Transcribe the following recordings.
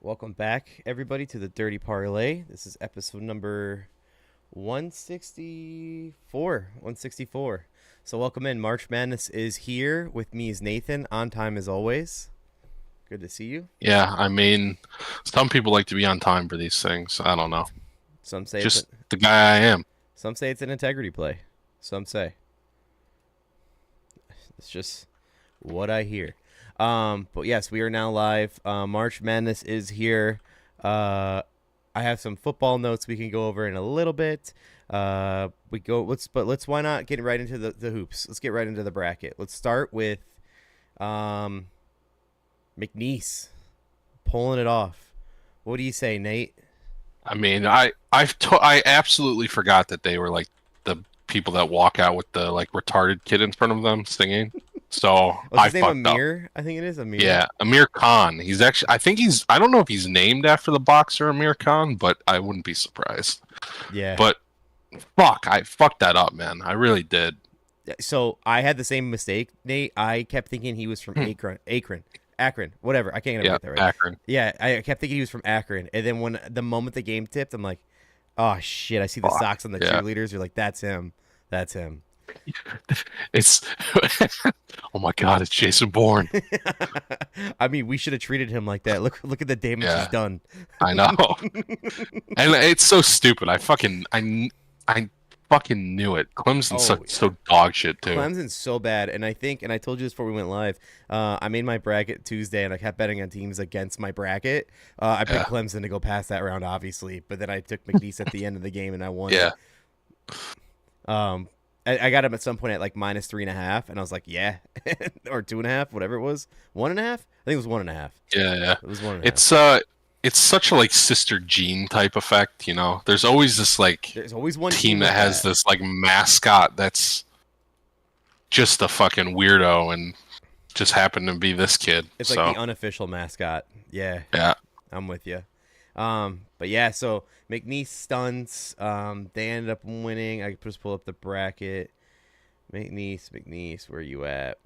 Welcome back, everybody, to the Dirty Parlay. This is episode number 164. 164. So, welcome in. March Madness is here. With me is Nathan, on time as always. Good to see you. Yeah, I mean, some people like to be on time for these things. I don't know. Some say Just the guy I am. some say it's an integrity play. Some say it's just what I hear. But yes, we are now live. March Madness is here. I have some football notes we can go over in a little bit. Let's why not get right into the hoops. Let's get right into the bracket. Let's start with McNeese pulling it off. What do you say, Nate? I mean, I absolutely forgot that they were like the people that walk out with the like retarded kid in front of them singing. So What's I his name? fucked up. Amir? I think it is Amir. Yeah, Amir Khan. He's actually. I don't know if he's named after the boxer Amir Khan, but I wouldn't be surprised. Yeah. But fuck, I fucked that up, man. I really did. So I had the same mistake, Nate. I kept thinking he was from Akron, whatever. I can't Yeah, get that right. Akron. Yeah, I kept thinking he was from Akron, and then when the moment the game tipped, I'm like, oh shit! I see the Fuck. socks on the Yeah. cheerleaders. You're like, that's him. That's him. It's. Oh my god, it's Jason Bourne. I mean, we should have treated him like that. Look at the damage Yeah. he's done. I know. And it's so stupid. I fucking knew it. Clemson's Oh, so dog shit too. Clemson's so bad, and I told you this before we went live. I made my bracket Tuesday, and I kept betting on teams against my bracket. I picked Yeah. Clemson to go past that round, obviously, but then I took McNeese at the end of the game, and I won. Yeah. I got him at some point at like -3.5, and I was like, yeah, or 2.5, whatever it was, 1.5. I think it was 1.5. Yeah, yeah. It was 1.5. It's such a like Sister Jean type effect, you know. There's always this like There's always one team like that has this like mascot that's just a fucking weirdo and just happened to be this kid. It's so like the unofficial mascot. Yeah, yeah. I'm with you. But yeah, so McNeese stunts. They ended up winning. I could just pull up the bracket. McNeese, where are you at?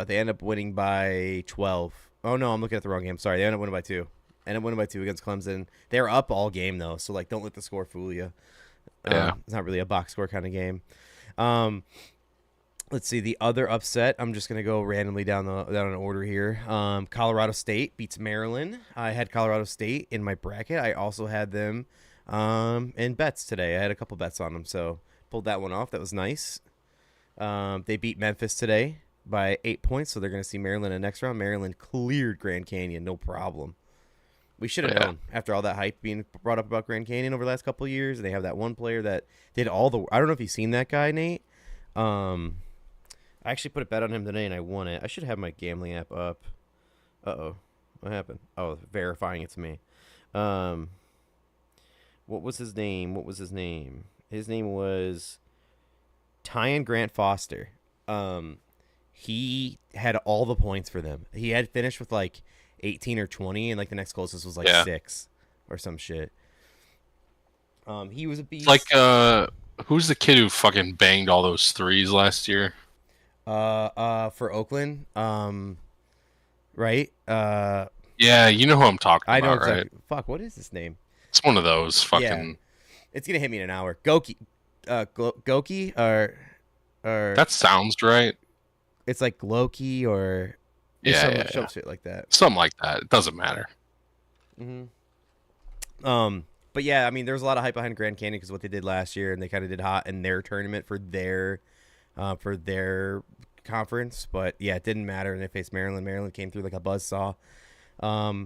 They ended up winning by 12. Oh no, I'm looking at the wrong game. Sorry, they ended up winning by 2. Ended up winning by 2 against Clemson. They were up all game though, so like, don't let the score fool you. Yeah. It's not really a box score kind of game. Let's see the other upset. I'm just gonna go randomly down an order here. Colorado State beats Maryland. I had Colorado State in my bracket. I also had them in bets today. I had a couple bets on them, so pulled that one off. That was nice. They beat Memphis today by 8 points, so they're gonna see Maryland in the next round. Maryland cleared Grand Canyon, no problem. We should have known after all that hype being brought up about Grand Canyon over the last couple of years. And they have that one player that did all the. I don't know if you've seen that guy, Nate. I actually put a bet on him today and I won it. I should have my gambling app up. Uh-oh. What happened? Oh, verifying it to me. What was his name? His name was Tyan Grant Foster. He had all the points for them. He had finished with like 18 or 20, and like the next closest was like 6 or some shit. He was a beast. Like who's the kid who fucking banged all those threes last year? For Oakland, right? Yeah, you know who I'm talking I know about, exactly. right? Fuck, what is his name? It's one of those fucking. Yeah. It's gonna hit me in an hour. Goki, Goki, or That sounds right. it's like Loki or some shit like that. Something like that. It doesn't matter. But yeah, I mean, there was a lot of hype behind Grand Canyon because of what they did last year, and they kind of did hot in their tournament for their conference. But yeah, it didn't matter, and they faced Maryland. Maryland came through like a buzzsaw. A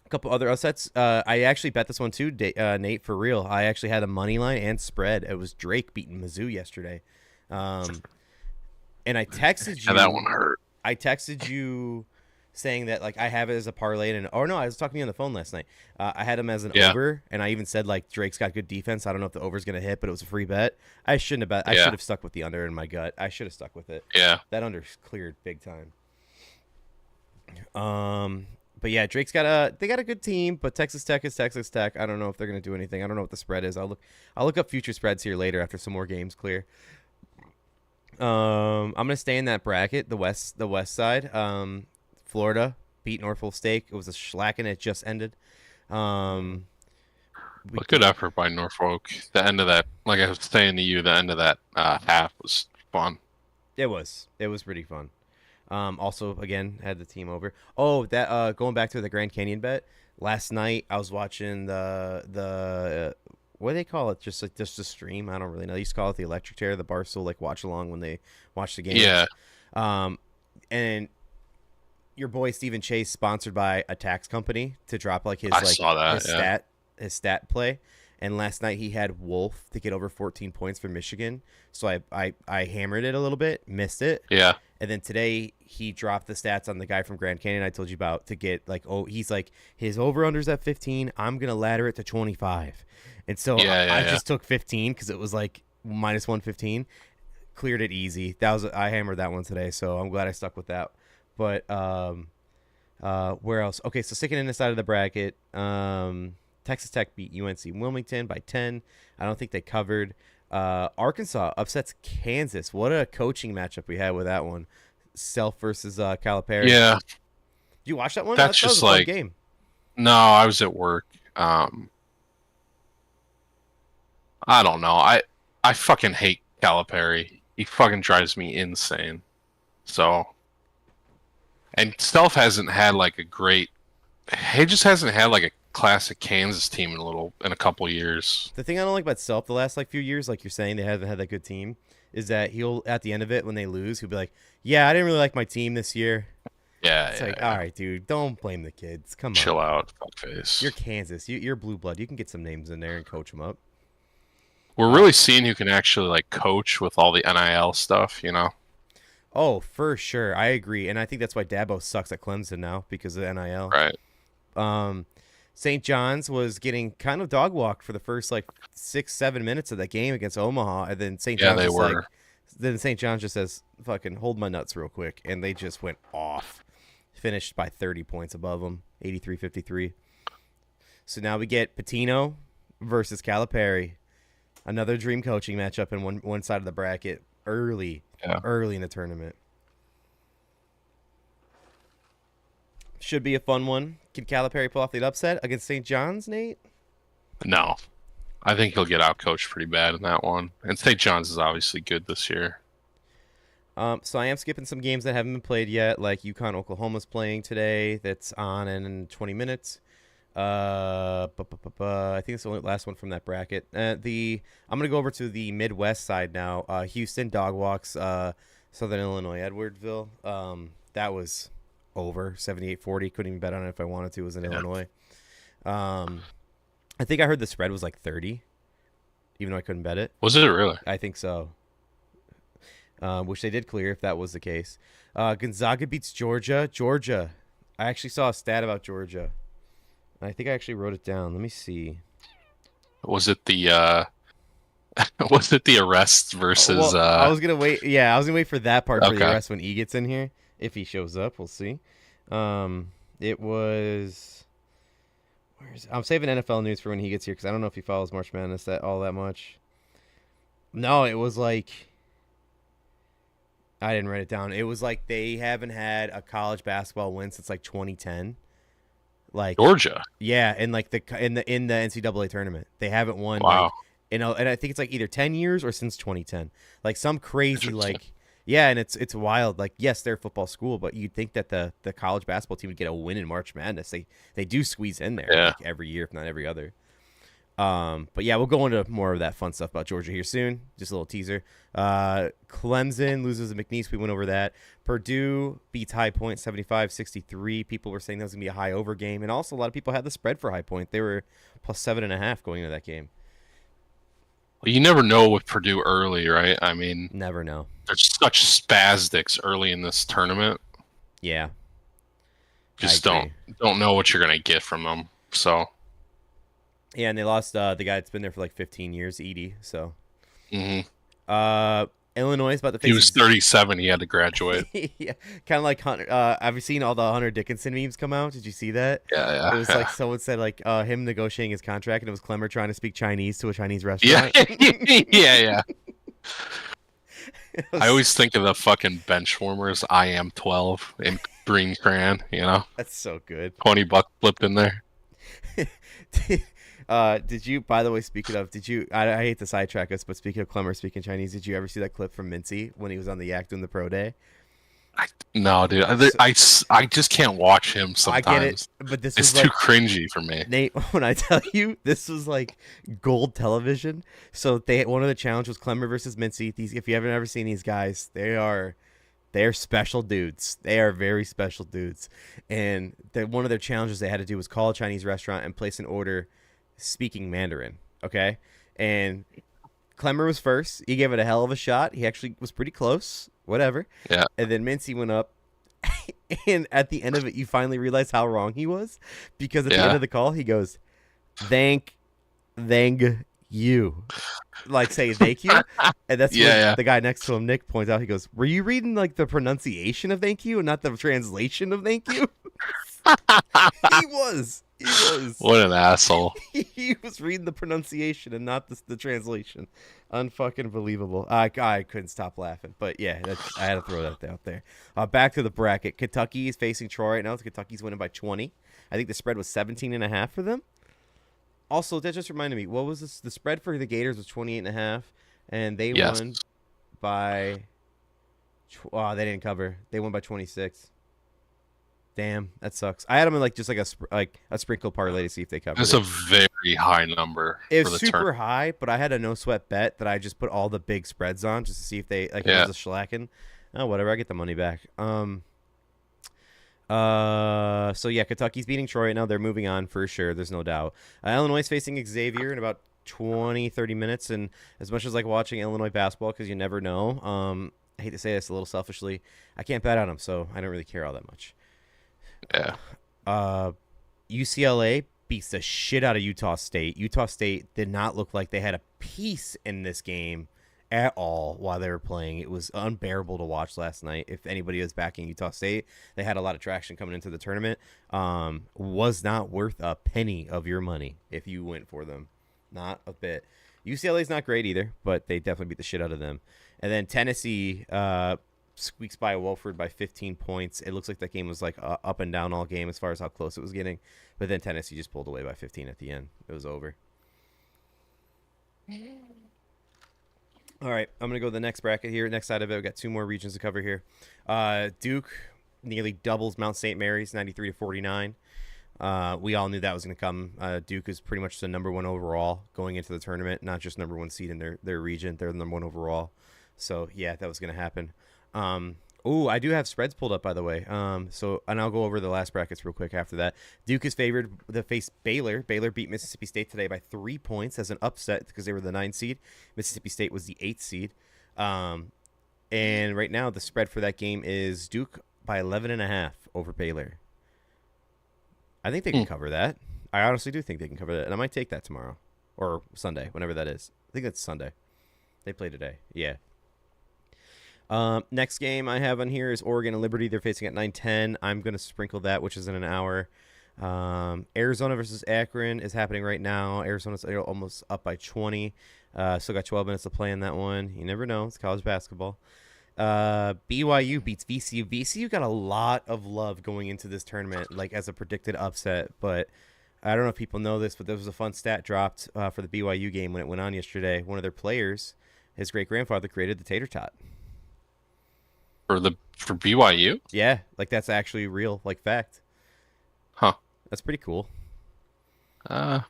couple other upsets. I actually bet this one too, Nate, for real. I actually had a money line and spread. It was Drake beating Mizzou yesterday. And I texted you. Yeah, that one hurt. I texted you saying that like I have it as a parlay and no, I was talking to you on the phone last night. I had him as an over, and I even said like Drake's got good defense. I don't know if the over's gonna hit, but it was a free bet. I shouldn't have bet. I should have stuck with the under in my gut. I should have stuck with it. Yeah, that under's cleared big time. But yeah, Drake's got they got a good team, but Texas Tech is Texas Tech. I don't know if they're gonna do anything. I don't know what the spread is. I'll look up future spreads here later after some more games clear. I'm gonna stay in that bracket, the west side. Florida beat Norfolk State. It was a shellacking. It just ended. Um, we A good effort by Norfolk. The end of that, like I was saying to you, the end of that half was fun. It was. It was pretty fun. Also, again, had the team over. Oh, that going back to the Grand Canyon bet. Last night, I was watching the what do they call it? Just a stream. I don't really know. They used to call it the electric chair, the Barstool like watch along when they watch the games. Yeah. And your boy Stephen Chase sponsored by a tax company to drop like I saw that. his stat play. And last night he had Wolf to get over 14 points for Michigan. So I hammered it a little bit, missed it. Yeah. And then today he dropped the stats on the guy from Grand Canyon I told you about to get like, oh, he's like his over-under's at 15. I'm going to ladder it to 25. And so I just took 15 because it was like minus 115. Cleared it easy. I hammered that one today, so I'm glad I stuck with that. But where else? Okay, so sticking in the side of the bracket, Texas Tech beat UNC Wilmington by 10. I don't think they covered. Arkansas upsets Kansas. What a coaching matchup we had with that one. Self versus Calipari. Yeah. Did you watch that one? That's that was just a fun like game. No, I was at work. I don't know. I fucking hate Calipari. He fucking drives me insane. So, and Self hasn't had like a great. He just hasn't had like a classic Kansas team in a couple years. The thing I don't like about Self the last like few years, like you're saying, they haven't had that good team, is that he'll at the end of it when they lose, he'll be like, "Yeah, I didn't really like my team this year." Yeah, It's like, all right, dude, don't blame the kids. Come on, chill out, fuckface. You're Kansas. You're blue blood. You can get some names in there and coach them up. We're really seeing who can actually like coach with all the NIL stuff, you know? Oh, for sure. I agree. And I think that's why Dabo sucks at Clemson now because of the NIL. Right. St. John's was getting kind of dog walked for the first like 6-7 minutes of that game against Omaha. And then St. John's then St. John's just says, fucking hold my nuts real quick. And they just went off. Finished by 30 points above them, 83-53. So now we get Patino versus Calipari. Another dream coaching matchup in one side of the bracket early in the tournament. Should be a fun one. Can Calipari pull off the upset against St. John's, Nate? No. I think he'll get outcoached pretty bad in that one. And St. John's is obviously good this year. So I am skipping some games that haven't been played yet, like UConn Oklahoma's playing today. That's on in 20 minutes. I think it's the only last one from that bracket. I'm gonna go over to the Midwest side now. Houston dog walks Southern Illinois Edwardsville. That was over 78-40. Couldn't even bet on it if I wanted to. It was in Illinois. I think I heard the spread was like 30, even though I couldn't bet it. Was it really? I think so. Which they did clear if that was the case. Gonzaga beats Georgia. I actually saw a stat about Georgia. I think I actually wrote it down. Let me see. Was it the was it the arrests versus Well, I was gonna wait. Yeah, I was gonna wait for that part for the Okay. arrest when E gets in here. If he shows up, we'll see. It was. I'm saving NFL news for when he gets here because I don't know if he follows March Madness all that much. No, it was like. I didn't write it down. It was like they haven't had a college basketball win since like 2010. Like Georgia. Yeah, and like in the NCAA tournament, they haven't won. Wow. Like, and I think it's like either 10 years or since 2010. Like some crazy like yeah, and it's wild. Like yes, they're a football school, but you'd think that the college basketball team would get a win in March Madness. They do squeeze in there like every year, if not every other. But yeah, we'll go into more of that fun stuff about Georgia here soon. Just a little teaser. Clemson loses to McNeese. We went over that. Purdue beats High Point 75-63. People were saying that was going to be a high over game. And also a lot of people had the spread for High Point. They were plus 7.5 going into that game. Well, you never know with Purdue early, right? I mean, never know. There's such spastics early in this tournament. Yeah. Just don't know what you're going to get from them. So. Yeah, and they lost the guy that's been there for like 15 years, Edie. So. Mm-hmm. Illinois is about to face. He was 37. He had to graduate. Yeah, kind of like Hunter. Have you seen all the Hunter Dickinson memes come out? Did you see that? Yeah. It was like someone said like him negotiating his contract, and it was Clemmer trying to speak Chinese to a Chinese restaurant. Yeah. I always think of the fucking bench warmers. I am 12 in green crayon, That's so good. $20 flipped in there. Did you, by the way, speaking of, did you, I hate to sidetrack us, but speaking of Clemmer speaking Chinese, did you ever see that clip from Mincy when he was on the Yak doing the pro day? No, dude, So, I just can't watch him I get it, sometimes. but this It's was too like, cringy for me. Nate, when I tell you, this was like gold television. So one of the challenge was Clemmer versus Mincy. These, if you haven't ever seen these guys, they're special dudes. They are very special dudes. And one of their challenges they had to do was call a Chinese restaurant and place an order speaking Mandarin. Okay. And Clemmer was first. He gave it a hell of a shot. He actually was pretty close. Whatever. Yeah. And then Mincy went up. And at the end of it, you finally realize how wrong he was. Because at the end of the call, he goes, thank you. Like say thank you. And that's what the guy next to him, Nick, points out. He goes, were you reading like the pronunciation of thank you and not the translation of thank you? He was. What an asshole. He was reading the pronunciation and not the translation. Unfucking believable. I couldn't stop laughing. But yeah, I had to throw that out there. Back to the bracket. Kentucky is facing Troy right now. Kentucky's winning by 20. I think the spread was 17.5 for them. Also, that just reminded me. What was this? The spread for the Gators was 28.5, and they won by. They didn't cover. They won by 26. Damn, that sucks. I had them in just like a sprinkle parlay to see if they covered. That's a very high number. It's super high, but I had a no sweat bet that I just put all the big spreads on just to see if they it was a shellacking. Oh, whatever. I get the money back. So yeah, Kentucky's beating Troy right now. They're moving on for sure. There's no doubt. Illinois is facing Xavier in about 20-30 minutes, and as much as like watching Illinois basketball because you never know. I hate to say this a little selfishly, I can't bet on them, so I don't really care all that much. Yeah. UCLA beats the shit out of Utah State. Utah State did not look like they had a piece in this game at all while they were playing. It was unbearable to watch last night. If anybody was backing Utah State, they had a lot of traction coming into the tournament. Was not worth a penny of your money if you went for them. Not a bit. UCLA's not great either, but they definitely beat the shit out of them. And then Tennessee squeaks by Wofford by 15 points. It looks like that game was like up and down all game as far as how close it was getting. But then Tennessee just pulled away by 15 at the end. It was over. All right, I'm going to go to the next bracket here. Next side of it, we've got two more regions to cover here. Duke nearly doubles Mount St. Mary's, 93-49. We all knew that was going to come. Duke is pretty much the number one overall going into the tournament, not just number one seed in their region. They're the number one overall. So, yeah, that was going to happen. I do have spreads pulled up, by the way. And I'll go over the last brackets real quick after that. Duke is favored to face Baylor. Baylor beat Mississippi State today by 3 points as an upset because they were the 9th seed. Mississippi State was the 8th seed. And right now the spread for that game is Duke by 11.5 over Baylor. I think they can cover that. I honestly do think they can cover that. And I might take that tomorrow or Sunday, whenever that is. I think that's Sunday. They play today. Yeah. Next game I have on here is Oregon and Liberty. They're facing at 9:10. I'm going to sprinkle that, which is in an hour. Arizona versus Akron is happening right now. Arizona's almost up by 20. Still got 12 minutes to play in that one. You never know. It's college basketball. BYU beats VCU. VCU got a lot of love going into this tournament, like as a predicted upset. But I don't know if people know this, but there was a fun stat dropped for the BYU game when it went on yesterday. One of their players, his great-grandfather, created the tater tot. For BYU? Yeah, like that's actually real, like fact. Huh. That's pretty cool. I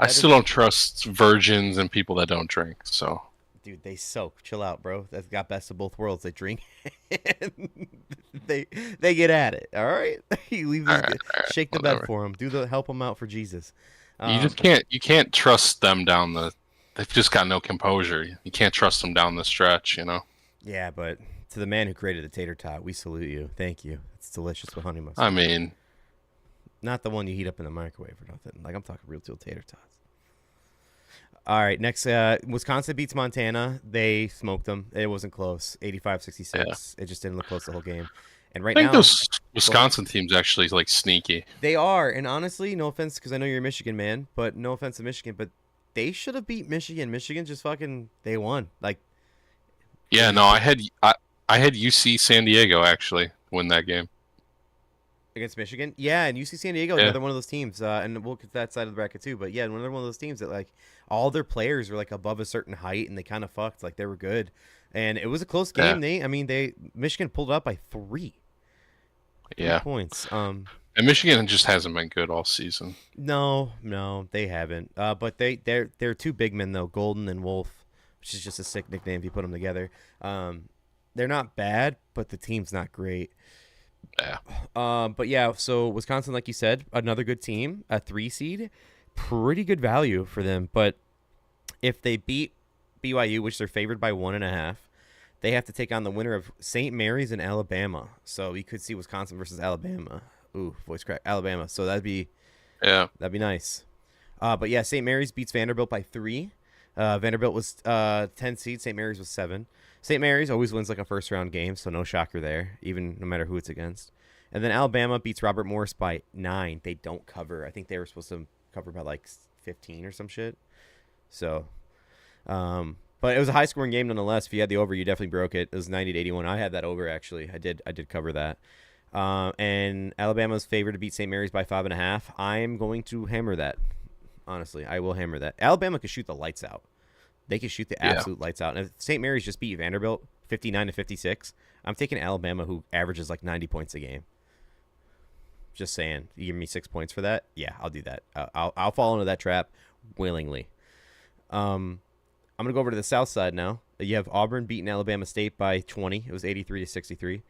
still don't trust virgins and people that don't drink, so. Dude, they soak. Chill out, bro. That's got best of both worlds. They drink and they get at it. All right? You leave these, shake the bed for them. Help them out for Jesus. You can't trust them down the. They've just got no composure. You can't trust them down the stretch, you know. Yeah, but to the man who created the tater tot, we salute you. Thank you. It's delicious with honey mustard. I mean, not the one you heat up in the microwave or nothing. Like I'm talking real deal tater tots. All right, next, Wisconsin beats Montana. They smoked them. It wasn't close. 85-66. Yeah. It just didn't look close the whole game. And right now, I think those Wisconsin teams actually like sneaky. They are, and honestly, no offense, because I know you're a Michigan man, but no offense to Michigan, but they should have beat Michigan. Michigan just fucking they won. Like, yeah, no, I I had UC San Diego actually win that game. Against Michigan. Yeah, and UC San Diego, Yeah. another one of those teams, and we'll get that side of the bracket too. But yeah, another one of those teams that like all their players were like above a certain height, and they kind of fucked. Like they were good, and it was a close Yeah. game. Michigan pulled up by three Yeah. points. And Michigan just hasn't been good all season. No, they haven't. But they're two big men though, Golden and Wolf, which is just a sick nickname if you put them together. They're not bad, but the team's not great. Yeah. But yeah, so Wisconsin, like you said, another good team, a 3 seed, pretty good value for them. But if they beat BYU, which they're favored by 1.5, they have to take on the winner of St. Mary's and Alabama. So we could see Wisconsin versus Alabama. Ooh, voice crack, Alabama. So Yeah. that'd be nice. But yeah, St. Mary's beats Vanderbilt by 3. Vanderbilt was 10 seed. St. Mary's was 7. St. Mary's always wins like a first round game, so no shocker there, even no matter who it's against. And then Alabama beats Robert Morris by 9. They don't cover. I think they were supposed to cover by like 15 or some shit. So, but it was a high scoring game nonetheless. If you had the over, you definitely broke it. It was 90-81. I had that over actually. I did cover that. And Alabama's favored to beat St. Mary's by 5.5. I'm going to hammer that. Honestly, I will hammer that. Alabama could shoot the lights out. They could shoot the absolute lights out. And if St. Mary's just beat Vanderbilt 59-56, I'm taking Alabama, who averages like 90 points a game. Just saying. You give me 6 points for that? Yeah, I'll do that. I'll fall into that trap willingly. I'm gonna go over to the South side now. You have Auburn beating Alabama State by 20. It was 83-63.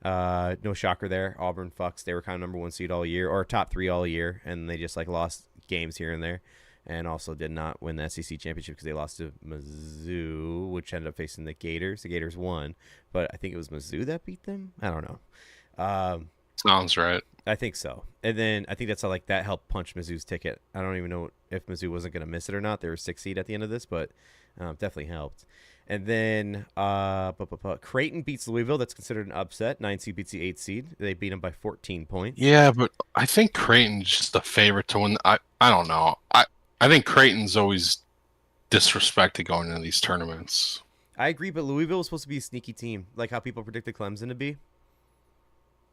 No shocker there. Auburn fucks. They were kind of number 1 seed all year, or top 3 all year, and they just like lost games here and there, and also did not win the SEC championship because they lost to Mizzou, which ended up facing the Gators. The Gators won, but I think it was Mizzou that beat them. I don't know. Sounds right. I think so. And then I think that's how like that helped punch Mizzou's ticket. I don't even know if Mizzou wasn't going to miss it or not. They were 6 seed at the end of this, but definitely helped. And then Creighton beats Louisville. That's considered an upset. 9 seed beats the 8 seed. They beat them by 14 points. Yeah, but I think Creighton's just the favorite to win. I don't know. I think Creighton's always disrespected going into these tournaments. I agree, but Louisville was supposed to be a sneaky team, like how people predicted Clemson to be.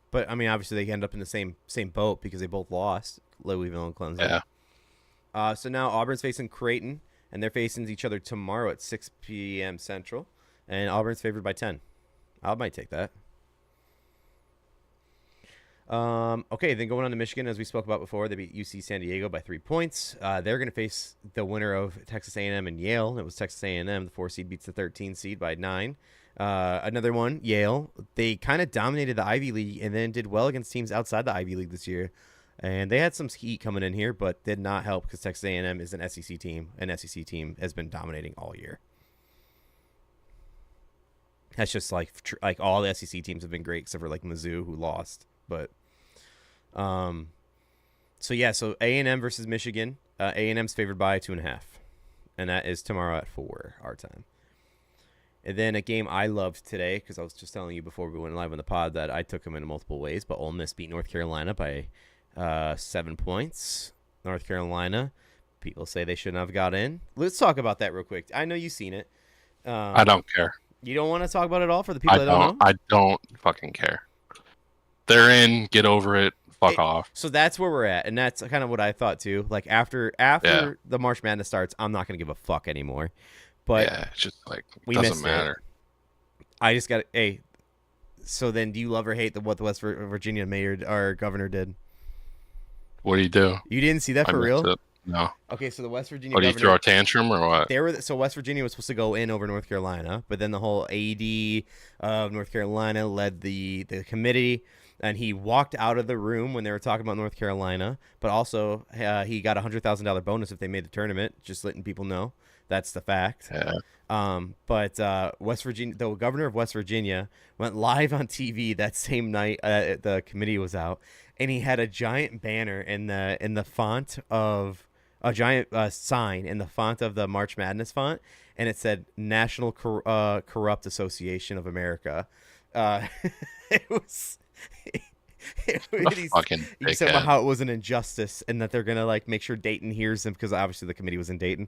But I mean, obviously they end up in the same boat because they both lost, Louisville and Clemson. Yeah. So now Auburn's facing Creighton, and they're facing each other tomorrow at 6 p.m. Central, and Auburn's favored by 10. I might take that. Okay, then going on to Michigan, as we spoke about before, they beat UC San Diego by 3 points. They're going to face the winner of Texas A&M and Yale. It was Texas A&M. The 4 seed beats the 13 seed by 9. Another one, Yale. They kind of dominated the Ivy League and then did well against teams outside the Ivy League this year. And they had some heat coming in here, but did not help because Texas A&M is an SEC team. An SEC team has been dominating all year. That's just like all the SEC teams have been great except for like Mizzou, who lost. But so A&M versus Michigan. A&M's favored by 2.5, and that is tomorrow at 4 our time. And then a game I loved today, because I was just telling you before we went live on the pod that I took them in multiple ways, but Ole Miss beat North Carolina by 7 points. North Carolina, people say they shouldn't have got in. Let's talk about that real quick. I know you've seen it. I don't care. You don't want to talk about it all for the people that don't know? I don't fucking care. They're in. Get over it. Fuck off. So that's where we're at, and that's kind of what I thought too. Like after the March Madness starts, I'm not gonna give a fuck anymore. But yeah, it's just like we doesn't matter. I just got hey. So then, do you love or hate what the West Virginia mayor or governor did? What do you do? You didn't see that for real? It. No. Okay, so the West Virginia. What, do you throw a tantrum or what? So West Virginia was supposed to go in over North Carolina, but then the whole AD of North Carolina led the committee, and he walked out of the room when they were talking about North Carolina. But also, he got $100,000 bonus if they made the tournament. Just letting people know that's the fact. Yeah. But West Virginia, the governor of West Virginia, went live on TV that same night. The committee was out, and he had a giant banner in the font of. A giant sign in the font of the March Madness font, and it said National Corrupt Association of America. It was he said about how it was an injustice and that they're gonna like make sure Dayton hears him, because obviously the committee was in Dayton,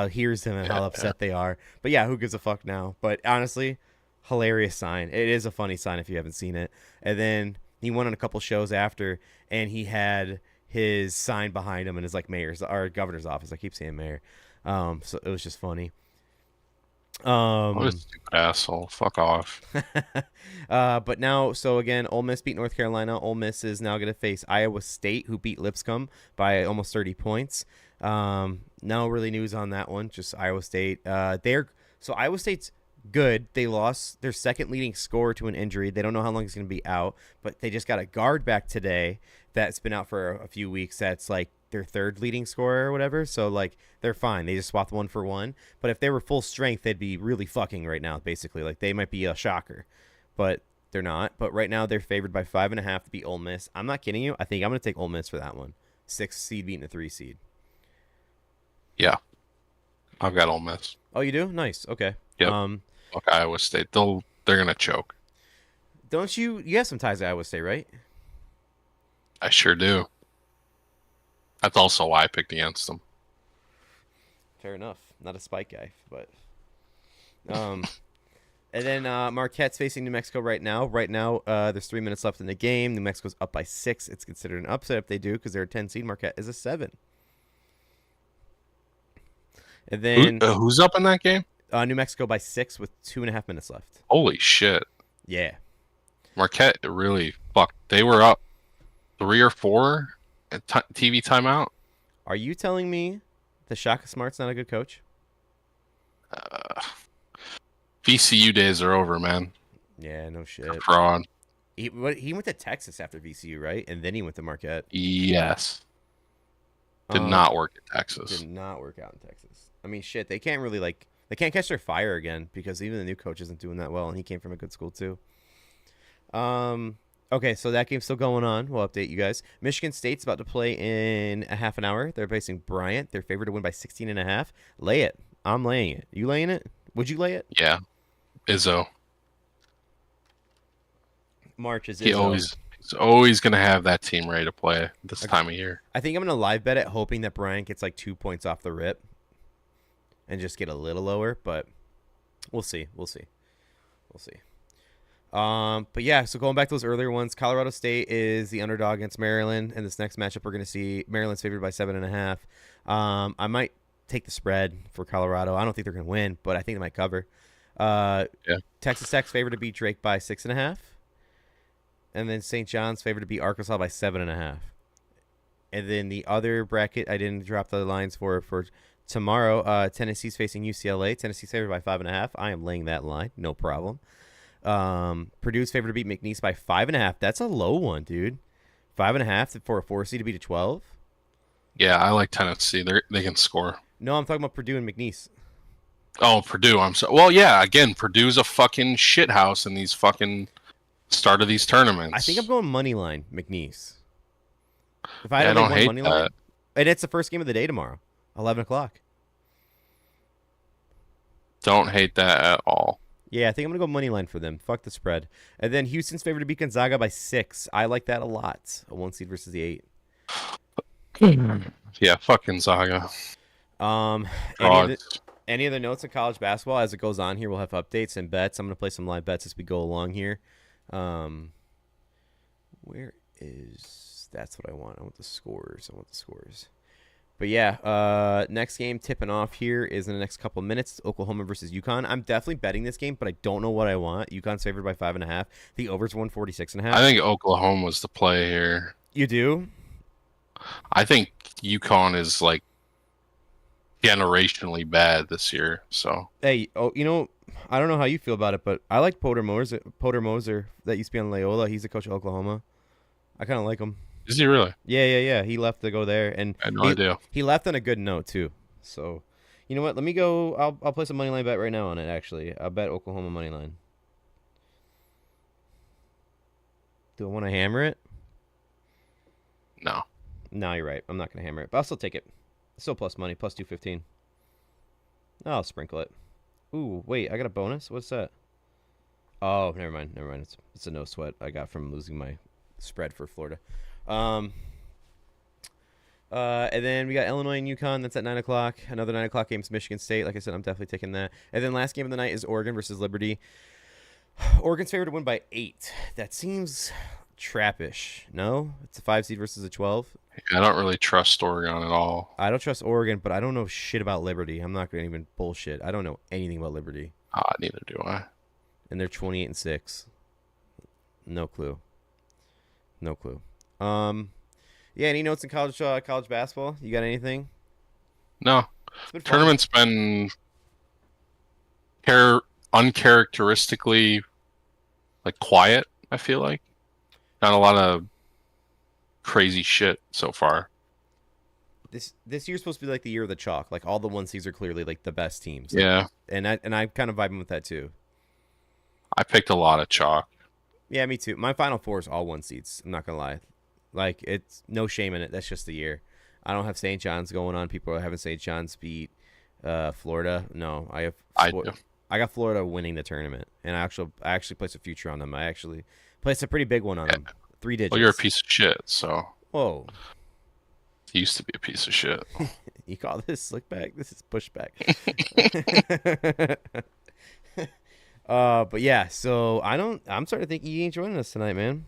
hears him and how upset they are. But yeah, who gives a fuck now? But honestly, Hilarious sign. It is a funny sign if you haven't seen it. And then he went on a couple shows after, and he had his sign behind him in his like mayor's or governor's office. I keep saying mayor. So it was just funny. What a stupid asshole. Fuck off. But now, so again, Ole Miss beat North Carolina. Ole Miss is now going to face Iowa State, who beat Lipscomb by almost 30 points. No really news on that one. Just Iowa State. So Iowa State's good. They lost their second leading scorer to an injury. They don't know how long he's going to be out, but they just got a guard back today that's been out for a few weeks. That's like their third leading scorer or whatever. So like they're fine. They just swapped 1-for-1. But if they were full strength, they'd be really fucking right now. Basically, like they might be a shocker, but they're not. But right now they're favored by 5.5 to beat Ole Miss. I'm not kidding you. I think I'm going to take Ole Miss for that one. 6 seed beating a 3 seed. Yeah, I've got Ole Miss. Oh, you do? Nice. Okay. Yep. Fuck Iowa State. They're gonna choke. Don't you? You have some ties to Iowa State, right? I sure do. That's also why I picked against them. Fair enough. Not a Spike guy, but and then Marquette's facing New Mexico right now. Right now, there's 3 minutes left in the game. New Mexico's up by 6. It's considered an upset if they do because they're a 10 seed. Marquette is a 7. And then who's up in that game? New Mexico by 6 with 2.5 minutes left. Holy shit! Yeah. Marquette really fucked. They were up 3 or 4 at TV timeout. Are you telling me that Shaka Smart's not a good coach? VCU days are over, man. Yeah, no shit. Fraud. He went to Texas after VCU, right? And then he went to Marquette. Yes. Did not work at Texas. Did not work out in Texas. I mean, shit, they can't really they can't catch their fire again because even the new coach isn't doing that well, and he came from a good school too. Okay, so that game's still going on. We'll update you guys. Michigan State's about to play in a half an hour. They're facing Bryant. They're favored to win by 16.5. Lay it. I'm laying it. You laying it? Would you lay it? Yeah. Izzo. March is Izzo. He's always going to have that team ready to play this time of year. I think I'm going to live bet it, hoping that Bryant gets like 2 points off the rip and just get a little lower, but we'll see. But yeah, so going back to those earlier ones, Colorado State is the underdog against Maryland, and this next matchup we're going to see Maryland's favored by 7.5. I might take the spread for Colorado. I don't think they're going to win, but I think they might cover. Yeah. Texas Tech's favored to beat Drake by 6.5. And then St. John's favored to beat Arkansas by 7.5. And then the other bracket, I didn't drop the lines for tomorrow. Tennessee's facing UCLA. Tennessee's favored by 5.5. I am laying that line, no problem. Purdue's favored to beat McNeese by 5.5. That's a low one, dude. 5.5 for a 4 seed to beat a 12. Yeah, I like Tennessee. They can score. No, I'm talking about Purdue and McNeese. Oh, Purdue. Well, yeah. Again, Purdue's a fucking shithouse in these fucking start of these tournaments. I think I'm going money line McNeese. If I I had don't hate money line, and it's the first game of the day tomorrow, 11 o'clock. Don't hate that at all. Yeah, I think I'm going to go money line for them. Fuck the spread. And then Houston's favored to beat Gonzaga by 6. I like that a lot. A 1 seed versus the 8. Yeah, fuck Gonzaga. Any other notes on college basketball as it goes on here? We'll have updates and bets. I'm going to play some live bets as we go along here. Where is... That's what I want. I want the scores. But yeah, next game tipping off here is in the next couple of minutes. Oklahoma versus UConn. I'm definitely betting this game, but I don't know what I want. UConn's favored by 5.5. The over's 146.5. I think Oklahoma was the play here. You do? I think UConn is like generationally bad this year. So hey, I don't know how you feel about it, but I like Potter Moser that used to be on Loyola. He's the coach of Oklahoma. I kind of like him. Is he really? Yeah. He left to go there, and I had no idea. He left on a good note too. So, you know what? Let me go. I'll play some money line bet right now on it. Actually, I'll bet Oklahoma money line. Do I want to hammer it? No. No, you're right. I'm not gonna hammer it, but I'll still take it. Still plus money, plus 215. I'll sprinkle it. Ooh, wait, I got a bonus. What's that? Oh, never mind. It's a no sweat I got from losing my spread for Florida. And then we got Illinois and UConn. That's at 9 o'clock. Another 9 o'clock game is Michigan State. Like I said, I'm definitely taking that. And then last game of the night is Oregon versus Liberty. Oregon's favored to win by 8. That seems trappish. No, it's a 5 seed versus a 12. I don't really trust Oregon at all. I don't trust Oregon, but I don't know shit about Liberty. I'm not going to even bullshit. I don't know anything about Liberty, Neither do I. and they're 28-6. No clue. No clue. Yeah. Any notes in college basketball? You got anything? No. It's been fun. Tournament's been uncharacteristically like quiet, I feel like. Not a lot of crazy shit so far. This year's supposed to be like the year of the chalk. Like all the 1 seeds are clearly like the best teams. Yeah. And I'm kind of vibing with that too. I picked a lot of chalk. Yeah, me too. My Final Four is all 1 seeds. I'm not gonna lie. Like it's no shame in it. That's just the year. I don't have St. John's going on. People are having St. John's beat Florida. No, I do. I got Florida winning the tournament, and I actually placed a future on them. I actually placed a pretty big one on them. 3 digits. Well, you're a piece of shit, so. Whoa. You used to be a piece of shit. You call this slick back? This is pushback. But yeah, so I'm starting to think you ain't joining us tonight, man.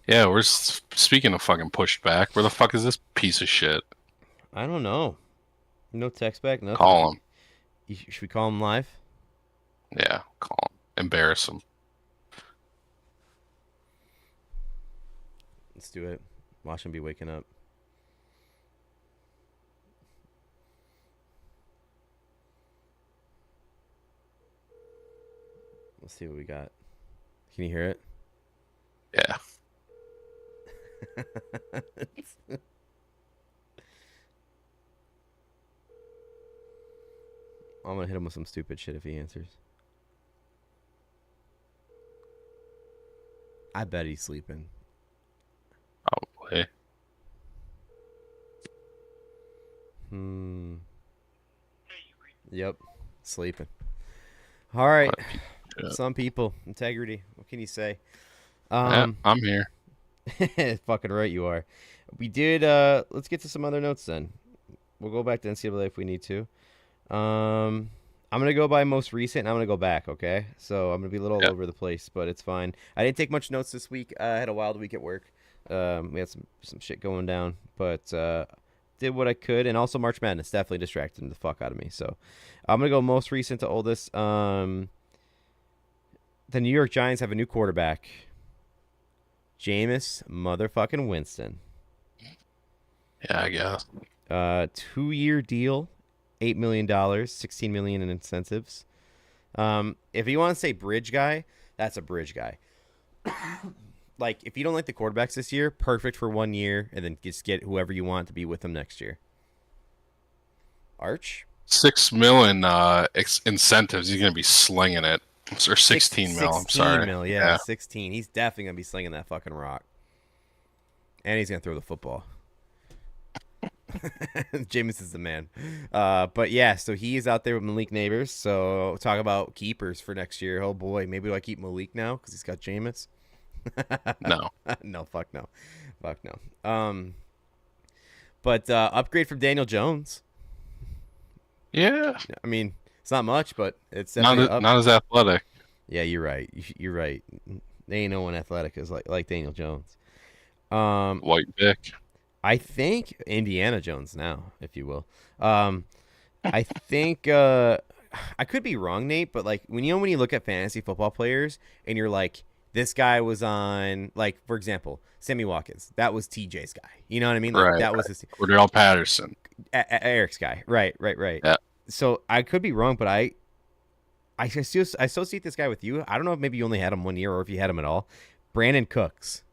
Yeah, speaking of fucking pushed back. Where the fuck is this piece of shit? I don't know. No text back, nothing. Call him. Should we call him live? Yeah, call him. Embarrass him. Let's do it. Watch him be waking up. Let's see what we got. Can you hear it? Yeah. I'm gonna hit him with some stupid shit if he answers. I bet he's sleeping. Probably. Yep. Sleeping. All right. Shit. Some people. Integrity. What can you say? Yeah, I'm here. Fucking right you are. We did let's get to some other notes then. We'll go back to NCAA if we need to. I'm gonna go by most recent and I'm gonna go back, okay? So I'm gonna be a little all over the place, but it's fine. I didn't take much notes this week. I had a wild week at work. We had some shit going down, but did what I could, and also March Madness definitely distracted the fuck out of me. So I'm gonna go most recent to oldest. The New York Giants have a new quarterback, Jameis motherfucking Winston. Yeah, I guess. 2-year deal, $8 million, $16 million in incentives. If you want to say bridge guy, that's a bridge guy. Like, if you don't like the quarterbacks this year, perfect for 1 year, and then just get whoever you want to be with them next year. Arch? $6 million incentives. He's gonna be slinging it. Or 16 mil. I'm sorry. 16 mil, yeah, 16. He's definitely gonna be slinging that fucking rock, and he's gonna throw the football. Jameis is the man. But yeah, so he is out there with Malik Neighbors. So talk about keepers for next year. Oh boy, maybe do I keep Malik now because he's got Jameis? No. No, fuck no. Fuck no. But upgrade from Daniel Jones. Yeah. I mean, it's not much, but it's definitely not as athletic. Yeah, you're right. You're right. They ain't no one athletic as like Daniel Jones. White Vic. I think Indiana Jones now, if you will. I think I could be wrong, Nate, but like when you look at fantasy football players and you're like, this guy was on, like, for example, Sammy Watkins. That was TJ's guy. You know what I mean? Like, Right. that was his Cordell Patterson. Eric's guy. Right. Yeah. So I could be wrong, but I associate this guy with you. I don't know if maybe you only had him 1 year or if you had him at all. Brandon Cooks.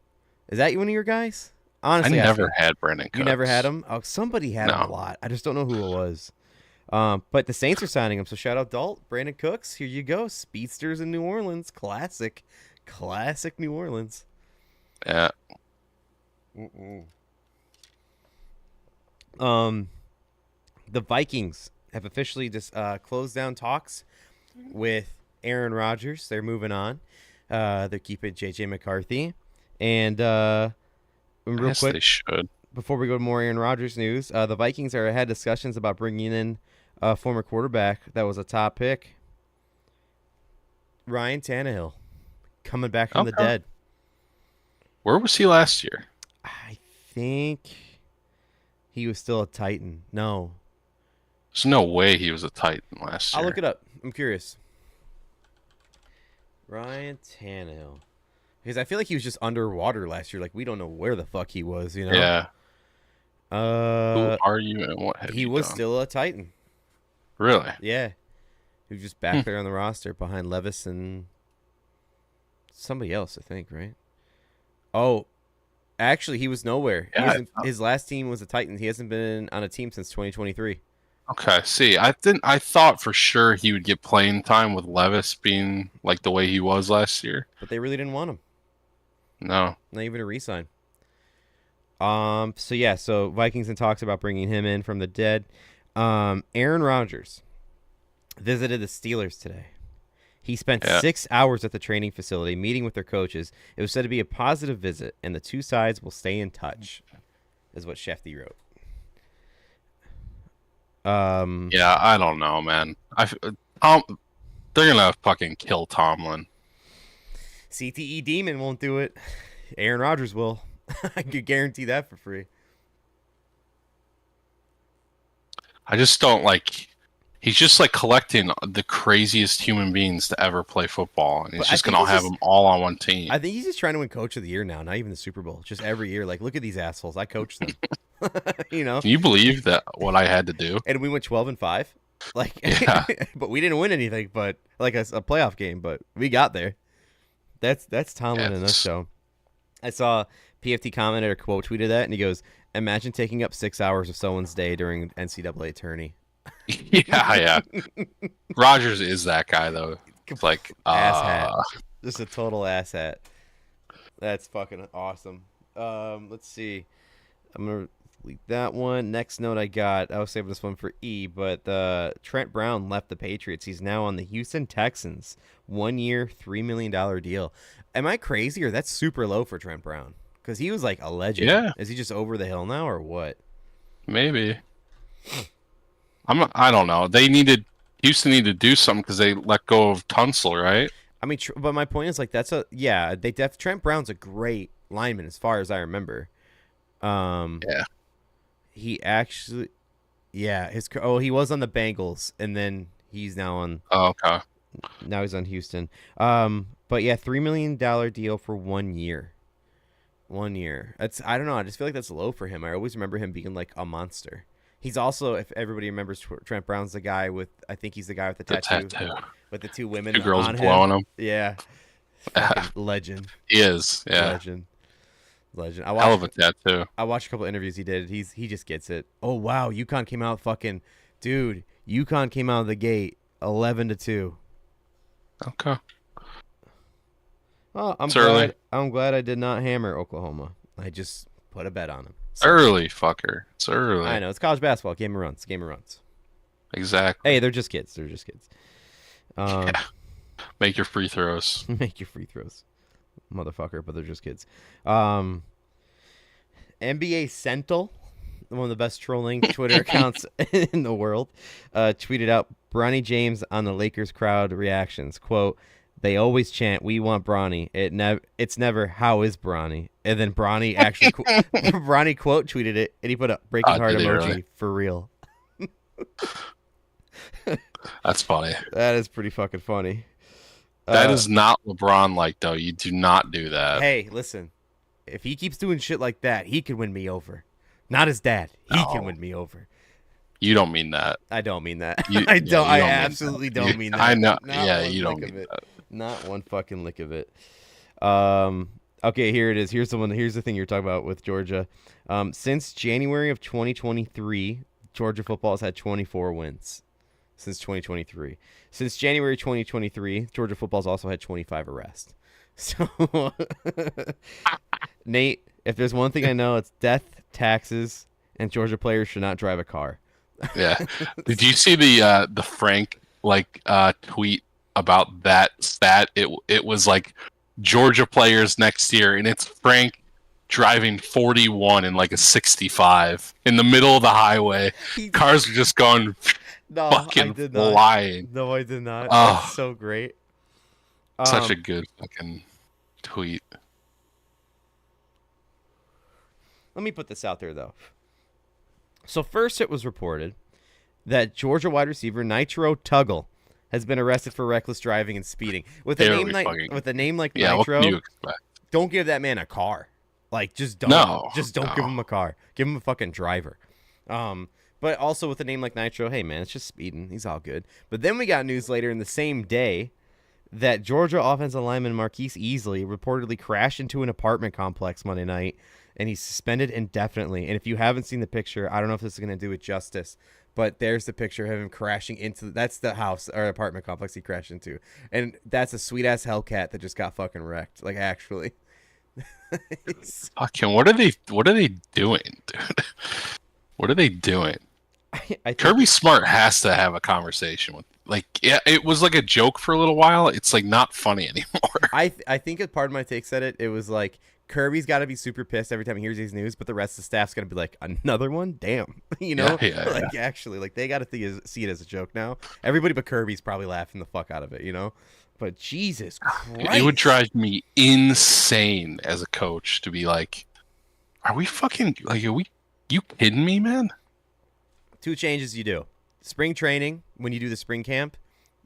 Is that one of your guys? Honestly, I never had Brandon Cooks. You never had him? Oh, somebody had him a lot. I just don't know who it was. But the Saints are signing him, so shout out Dalt, Brandon Cooks. Here you go. Speedsters in New Orleans. Classic New Orleans. Yeah. The Vikings have officially just closed down talks with Aaron Rodgers. They're moving on. They're keeping JJ McCarthy. And real quick, they should. Before we go to more Aaron Rodgers news, the Vikings had discussions about bringing in a former quarterback that was a top pick, Ryan Tannehill. coming back from the Okay. dead. Where was he last year? I think he was still a Titan. No, There's no way he was a Titan last I'll look year. it up. I'm curious. Ryan Tannehill. Because I feel like he was just underwater last year. Like we don't know where the fuck he was. You know. Yeah. Who are you and what have He you was done? still a Titan. Really? Yeah, he was just Hmm. back there on the roster behind Levis and somebody else. I think right. Oh, actually, he was nowhere. He Yeah. hasn't. His last team was the Titans. He hasn't been on a team since 2023. Okay. See, I didn't. I thought for sure he would get playing time with Levis being like the way he was last year. But they really didn't want him. No. Not even a re-sign. So yeah, so Vikings and talks about bringing him in from the dead. Aaron Rodgers visited the Steelers today. He spent Yeah. 6 hours at the training facility meeting with their coaches. It was said to be a positive visit, and the two sides will stay in touch, is what Shefty wrote. Yeah. I don't know, man. Tom, they're gonna fucking kill Tomlin. CTE Demon won't do it. Aaron Rodgers will. I could guarantee that for free. I just don't like. He's just like collecting the craziest human beings to ever play football, and he's But I just think gonna he's have just them all on one team. I think he's just trying to win Coach of the Year now, not even the Super Bowl. Just every year, like, look at these assholes. I coached them. you know? Can you believe that what I had to do? And we went 12-5. Like, Yeah. but we didn't win anything, but like a playoff game, but we got there. That's Tomlin in a Yes. nutshell. I saw PFT commented or quote tweeted that, and he goes, "Imagine taking up 6 hours of someone's day during NCAA tourney." Yeah. Rogers is that guy though. It's like, Ass hat. Just a total ass hat. That's fucking awesome. Let's see. I'm gonna delete that one. Next note I got. I was saving this one for E, but Trent Brown left the Patriots. He's now on the Houston Texans. 1 year, $3 million deal. Am I crazy or that's super low for Trent Brown? Because he was like a legend. Yeah. Is he just over the hill now or what? maybe. I don't know. Houston needed to do something because they let go of Tunsil, right? I mean, but my point is like Trent Brown's a great lineman as far as I remember. Yeah. He actually, yeah, he was on the Bengals, and then he's now Oh, okay. on Houston. But yeah, $3 million deal for 1 year. 1 year. I don't know. I just feel like that's low for him. I always remember him being like a monster. He's also, if everybody remembers, Trent Brown's the guy with, I think he's the guy with the tattoo with the two women Two girls on blowing him. him. Yeah, fucking legend. He is. Yeah. Legend. Hell of a tattoo. I watched a couple interviews he did. He just gets it. Oh wow, UConn came out fucking, dude. UConn came out of the gate 11-2. Okay. Oh, It's early. I'm glad I did not hammer Oklahoma. I just put a bet on them. Early, fucker. It's early. I know it's college basketball. Game of runs. Exactly. Hey, they're just kids. Yeah. Make your free throws. Make your free throws, motherfucker. But they're just kids. NBA Central, one of the best trolling Twitter accounts in the world, tweeted out Bronny James on the Lakers crowd reactions. Quote, "They always chant, 'We want Bronny.' It's never, 'How is Bronny?'" And then Bronny actually, Bronny quote tweeted it, and he put a breaking heart did he emoji really? for real. That's funny. That is pretty fucking funny. That is not LeBron like though. You do not do that. Hey, listen. If he keeps doing shit like that, he can win me over. Not his dad. He No. can win me over. You don't mean that. I don't mean that. You- I yeah, don't. you I don't mean absolutely that. don't You- mean that. I know. Not Yeah, one you don't lick of mean it. that. Not one fucking lick of it. Okay, here it is. Here's the one. Here's the thing you're talking about with Georgia. Since January of 2023, Georgia football has had 24 wins. Since 2023. Since January 2023, Georgia football's also had 25 arrests. So, Nate, if there's one thing I know, it's death, taxes, and Georgia players should not drive a car. Yeah. Did you see the Frank tweet about that stat? It was like Georgia players next year, and it's Frank driving 41 in like a 65 in the middle of the highway. Cars are just going No, I fucking did not. flying. No, I did not. Oh. That's so great. Such a Um, good fucking tweet. Let me put this out there though. So first, it was reported that Georgia wide receiver Nitro Tuggle has been arrested for reckless driving and speeding. With a There name we like fucking yeah. What can Nitro, you expect? don't give that man a car. Like No, just don't give no. him a car. Give him a fucking driver. But also with a name like Nitro, hey man, it's just speeding. He's all good. But then we got news later in the same day that Georgia offensive lineman Marquise Easley reportedly crashed into an apartment complex Monday night, and he's suspended indefinitely. And if you haven't seen the picture, I don't know if this is going to do it justice, but there's the picture of him crashing into that's the house or apartment complex he crashed into, and that's a sweet ass Hellcat that just got fucking wrecked. Like actually, Fucking what are they? What are they doing, dude? What are they doing? I Kirby think Smart has to have a conversation with. Like, yeah, it was like a joke for a little while. It's like not funny anymore. I think as part of my take said it was like Kirby's got to be super pissed every time he hears these news, but the rest of the staff's gonna be like, another one, damn, you know, like Yeah. actually, like they got to see it as a joke now. Everybody but Kirby's probably laughing the fuck out of it, you know. But Jesus It would Christ, drive me insane as a coach to be like, are we fucking like, are we? You kidding me, man? two changes you do: spring training when you do the spring camp,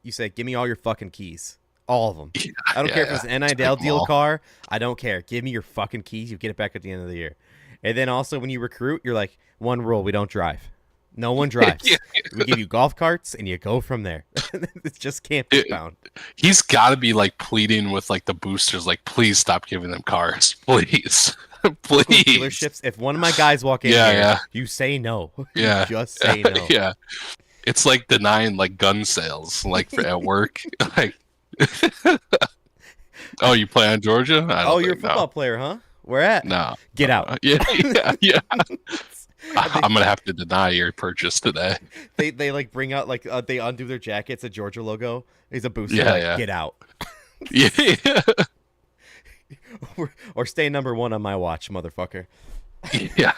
you say, give me all your fucking keys. All of them. Yeah, I don't care if it's an NIL Take 'em deal all. car. I don't care. Give me your fucking keys. You get it back at the end of the year. And then also when you recruit, you're like, one rule: we don't drive. No one drives. Yeah. We give you golf carts, and you go from there. It's just campus bound. He's got to be like pleading with like the boosters, like, please stop giving them cars, please, please. Dealerships. If one of my guys walk in Yeah, here, yeah. you say no. Yeah, You just say no. yeah. It's like denying like gun sales, like at work. Like, oh, you play on Georgia? I Oh, don't you're a think football player, huh? Where at? no. Get out. Yeah, yeah, yeah. they, I'm gonna have to deny your purchase today. they like bring out like they undo their jackets, a Georgia logo. He's a booster. Yeah, Like, yeah. get out. Yeah, yeah. Or stay number one on my watch, motherfucker. Yeah.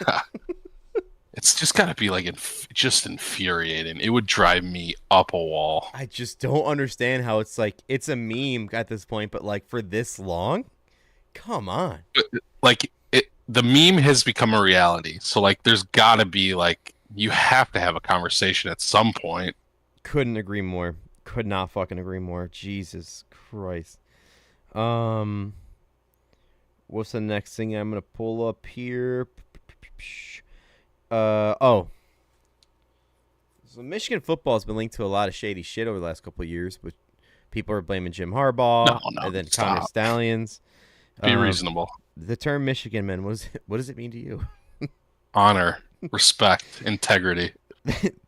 It's just gotta be like just infuriating. It would drive me up a wall. I just don't understand how it's like it's a meme at this point, but like for this long, come on. Like the meme has become a reality. So like, there's gotta be like, you have to have a conversation at some point. Couldn't agree more. Could not fucking agree more. Jesus Christ. Um, what's the next thing I'm gonna pull up here? Oh. So Michigan football has been linked to a lot of shady shit over the last couple of years, but people are blaming Jim Harbaugh No, and then stop. Connor Stallions. Be reasonable. The term Michigan man, what does it mean to you? Honor, respect, integrity.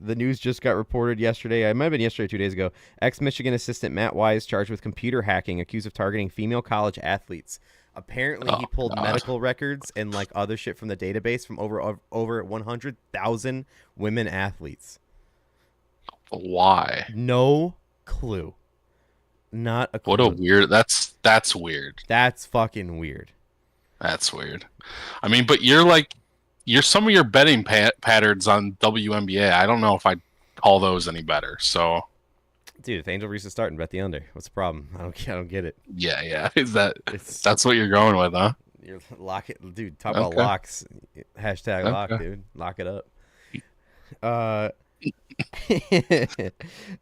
The news just got reported yesterday. It might have been yesterday or 2 days ago. Ex-Michigan assistant Matt Wise charged with computer hacking, accused of targeting female college athletes. Apparently, he pulled God. medical records and like other shit from the database from over 100,000 women athletes. Why? No clue. Not a clue. What a weird. That's weird. That's fucking weird. That's weird. I mean, but you're some of your betting patterns on WNBA. I don't know if I'd call those any better. So, Dude, if Angel Reese is starting, bet the under. What's the problem? I don't get it. yeah. It's That's what you're going with, huh? you're lock it, dude. Talk about Okay. locks. Hashtag lock, Okay. dude. Lock it up. The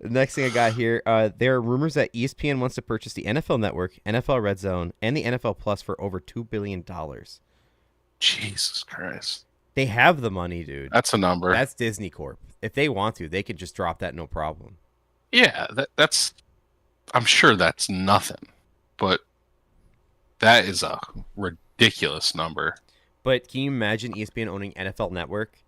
next thing I got here, there are rumors that ESPN wants to purchase the NFL Network, NFL Red Zone, and the NFL Plus for over $2 billion. Jesus Christ. They have the money, dude. That's a number. That's Disney Corp. If they want to, they could just drop that no problem. Yeah, that's. I'm sure that's nothing, but that is a ridiculous number. But can you imagine ESPN owning NFL Network?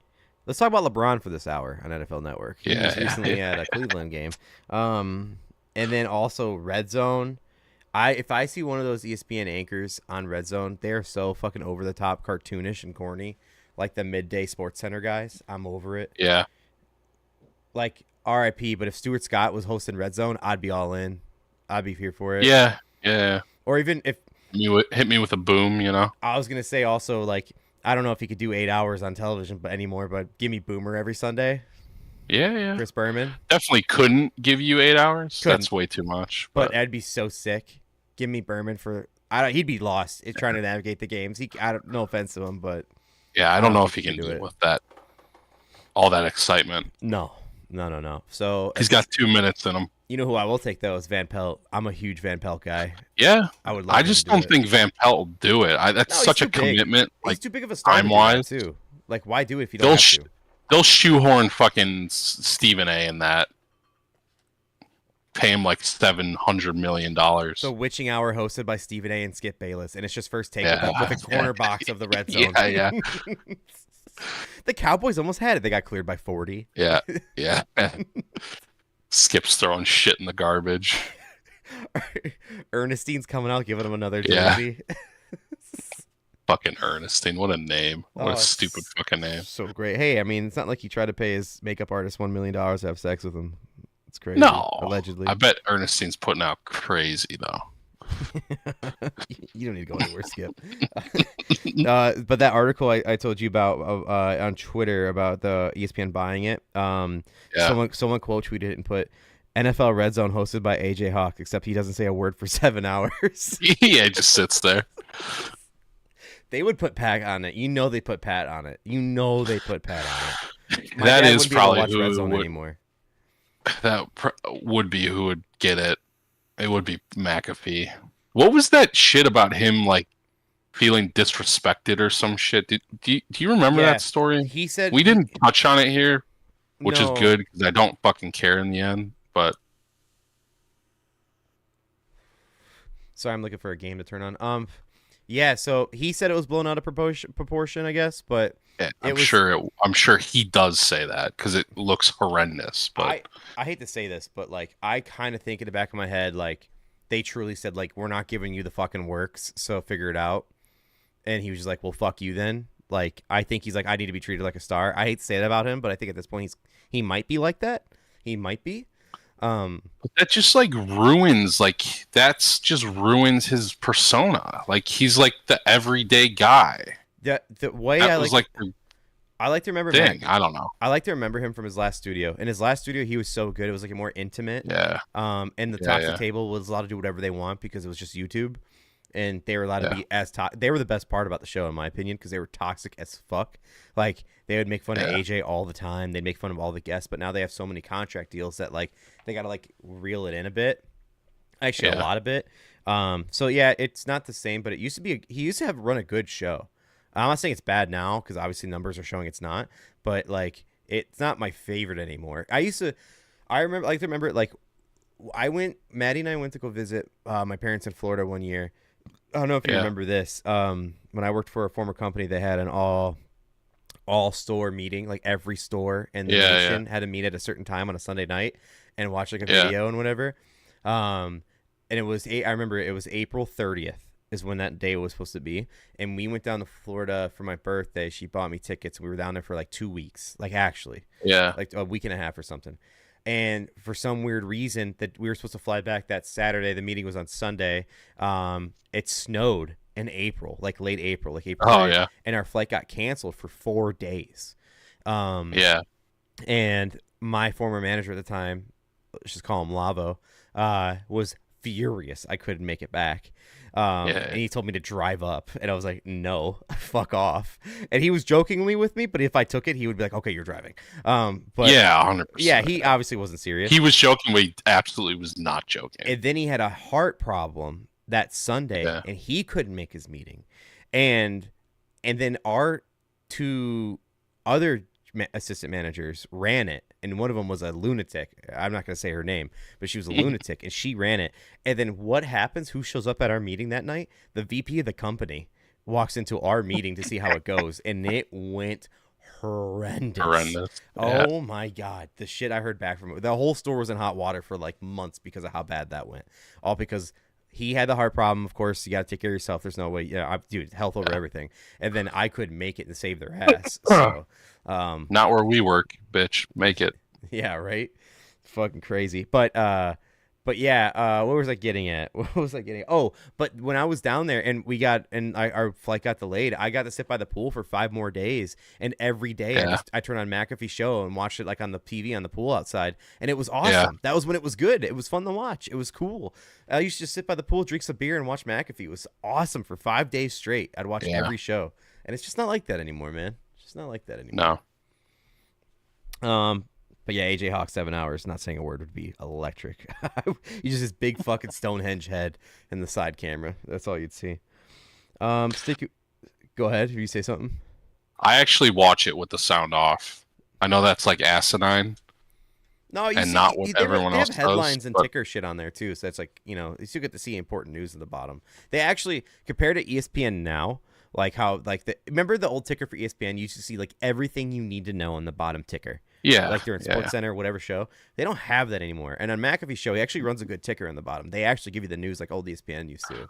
Let's talk about LeBron for this hour on NFL Network. He was recently at a Cleveland game. And then also Red Zone. If I see one of those ESPN anchors on Red Zone, they're so fucking over the top, cartoonish and corny, like the midday Sports Center guys. I'm over it. Yeah. Like RIP, but if Stuart Scott was hosting Red Zone, I'd be all in. I'd be here for it. Yeah. Yeah. Or even if Hit me with a boom, you know? I was gonna say also like I don't know if he could do 8 hours on television, but anymore. But give me Boomer every Sunday. Yeah. Chris Berman. Definitely couldn't give you 8 hours. Couldn't. That's way too much. But I'd be so sick. give me Berman for. He'd be lost trying to navigate the games. No offense to him, but Yeah, I I don't don't know think if he he could can do deal it. with that, all that excitement. No. So He's got 2 minutes in him. you know who I will take though is Van Pelt. I'm a huge Van Pelt guy. Yeah, I would I love him to just do don't it. think Van Pelt will do it. That's No, he's such a too big. commitment, He's like too big of a star to time do that wise. too. Like, why do it if you don't They'll have to? they'll shoehorn fucking Stephen A. in that. Pay him like $700 million. The Witching Hour hosted by Stephen A. and Skip Bayless, and it's just first take Yeah. with a corner box of the red zone. Yeah. The Cowboys almost had it. They got cleared by 40. Yeah. Skip's throwing shit in the garbage. Ernestine's coming out, giving him another Yeah. jersey. Fucking Ernestine. What a name. What a it's stupid fucking name. So great. Hey, I mean, it's not like he tried to pay his makeup artist $1 million to have sex with him. It's crazy. No. Allegedly. I bet Ernestine's putting out crazy, though. You don't need to go anywhere, Skip. But that article I told you about on Twitter about the ESPN buying it, someone quote tweeted it and put NFL Red Zone hosted by AJ Hawk, except he doesn't say a word for 7 hours. Yeah, he just sits there. They would put Pat on it. You know they put Pat on it. My That dad is wouldn't be able to probably watch who Red Zone would, anymore. that would be who would get it. It would be McAfee. What was that shit about him like feeling disrespected or some shit? Do you remember that story? He said we didn't touch on it here, which No. is good because I don't fucking care in the end. But sorry, I'm looking for a game to turn on. Yeah, so he said it was blown out of proportion, I guess, but yeah, I'm sure he does say that because it looks horrendous. But I hate to say this, but like I kind of think in the back of my head, like they truly said like we're not giving you the fucking works, so figure it out. And he was just like, well, fuck you then. Like I think he's like I need to be treated like a star. I hate to say that about him, but I think at this point he might be like that. He might be. But that just like ruins his persona. Like he's like the everyday guy. The way That I was like the I like to remember thing. I don't know. I like to remember him from his last studio. In his last studio, he was so good. It was like a more intimate. Yeah. And the toxic table was allowed to do whatever they want because it was just YouTube, and they were allowed to be as they were the best part about the show in my opinion because they were toxic as fuck. Like they would make fun of AJ all the time. They'd make fun of all the guests, but now they have so many contract deals that like they gotta like reel it in a bit. Actually, a lot of it. So yeah, it's not the same, but it used to be. He used to have run a good show. I'm not saying it's bad now because obviously numbers are showing it's not, but like it's not my favorite anymore. I remember like Maddie and I went to go visit my parents in Florida one year. I don't know if you remember this. When I worked for a former company, they had an all store meeting, like every store in the nation had to meet at a certain time on a Sunday night and watch like a video and whatever. And it was I remember it was April 30th is when that day was supposed to be, and we went down to Florida for my birthday. She bought me tickets. We were down there for like 2 weeks, like actually, like a week and a half or something. And for some weird reason that we were supposed to fly back that Saturday, the meeting was on Sunday. It snowed in April, like late April, like April. Oh yeah. And our flight got canceled for 4 days. Yeah. And my former manager at the time, let's just call him Lavo, was furious I couldn't make it back. And he told me to drive up, and I was like, no, fuck off. And he was jokingly with me, but if I took it, he would be like, okay, you're driving. But yeah, 100%. Yeah, he obviously wasn't serious. He was joking, but he absolutely was not joking. And then he had a heart problem that Sunday, and he couldn't make his meeting. And then our 2 other assistant managers ran it, and one of them was a lunatic. I'm not going to say her name, but she was a lunatic, and she ran it. And then what happens? Who shows up at our meeting that night? The VP of the company walks into our meeting to see how it goes, and it went horrendous. Oh my God, the shit I heard back from it. The whole store was in hot water for like months because of how bad that went. All because he had the heart problem. Of course, you got to take care of yourself. There's no way. Dude, health over everything. And then I couldn't make it and save their ass. So, not where we work, bitch. Make it. Yeah, right. Fucking crazy. But But yeah, what was I getting at? What was I getting at? Oh, but when I was down there and our flight got delayed, I got to sit by the pool for 5 more days. And every day Yeah, I turned on McAfee show and watched it like on the TV on the pool outside. And it was yeah, awesome. That was when it was good. It was fun to watch. It was cool. I used to just sit by the pool, drink some beer, and watch McAfee. It was awesome for 5 days straight. I'd watch yeah. every show. And it's just not like that anymore, man. It's just not like that anymore. No. Um, but yeah, AJ Hawk 7 hours, not saying a word would be electric. He's just this big fucking Stonehenge head in the side camera. That's all you'd see. Stick. Go ahead. If you say something. I actually watch it with the sound off. I know that's like asinine No, you and see, not what everyone they have else headlines does, and but ticker shit on there too. So it's like you still get to see important news at the bottom. They actually compared to ESPN now, like how remember the old ticker for ESPN? You used to see like everything you need to know on the bottom ticker. yeah, Like during yeah, Sports Center, whatever show, they don't have that anymore. And on McAfee's show, he actually runs a good ticker on the bottom. They actually give you the news like old ESPN used to.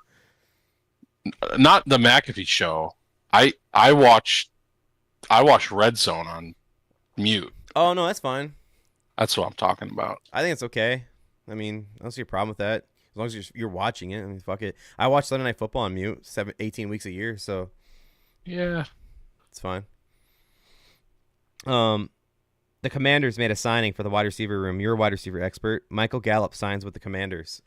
not the McAfee show. I watch Red Zone on mute. Oh no, that's fine. That's what I'm talking about. I think it's okay. I mean, I don't see a problem with that. As long as you're watching it. I mean, fuck it. I watch Sunday Night Football on mute 18 weeks a year, so Yeah. it's fine. The Commanders made a signing for the wide receiver room. You're a wide receiver expert. Michael Gallup signs with the Commanders.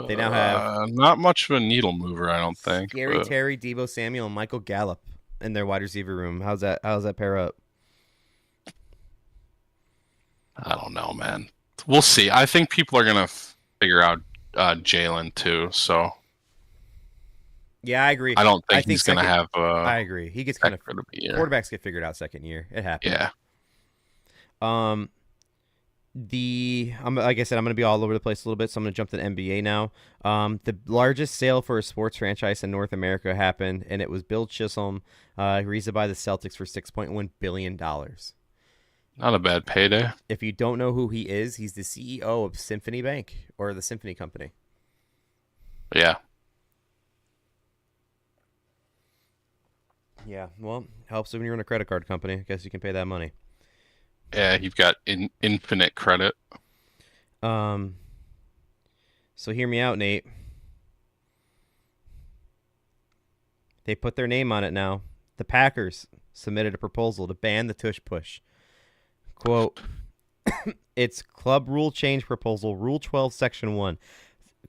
They now have Not much of a needle mover, I don't think. Gary But Terry, Debo Samuel, and Michael Gallup in their wide receiver room. How's that pair up? I don't know, man. We'll see. I think people are gonna figure out Jalen too. So Yeah, I agree. I don't I think think he's gonna second. have I agree. He gets kind of of the year. quarterbacks get figured out second year. It happens. Yeah. Um, like I said, I'm going to be all over the place a little bit, so I'm going to jump to the NBA now. The largest sale for a sports franchise in North America happened, and it was Bill Chisholm, who to buy the Celtics for $6.1 billion. Not a bad payday. If you don't know who he is, he's the CEO of Symphony Bank, or the Symphony Company. Yeah. Yeah, well, helps when you're in a credit card company. I guess you can pay that money. Yeah, you've got infinite credit. So hear me out, Nate. They put their name on it now. The Packers submitted a proposal to ban the tush push. Quote, it's club rule change proposal, Rule 12, Section 1.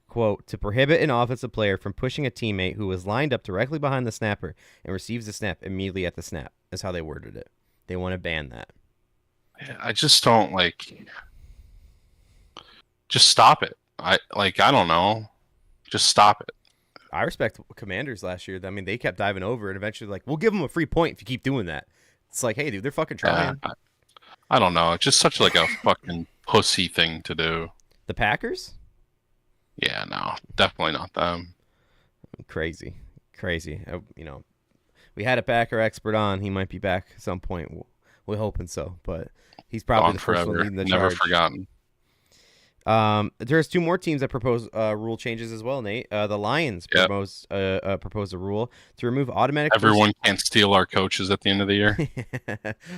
Quote, to prohibit an offensive player from pushing a teammate who is lined up directly behind the snapper and receives the snap immediately at the snap, is how they worded it. They want to ban that. I just don't just stop it. I don't know. Just stop it. I respect Commanders last year. I mean, they kept diving over and eventually like, we'll give them a free point if you keep doing that. It's like, hey, dude, they're fucking trying. I don't know. It's just such like a fucking pussy thing to do. The Packers? Yeah, no, definitely not them. Crazy. We had a Packer expert on. He might be back at some point. We're hoping so, but he's probably Gone the first one forever. leading the Never charge. forgotten. There's two more teams that propose rule changes as well, Nate. The Lions proposed a rule to remove automatic. Everyone can't steal our coaches at the end of the year.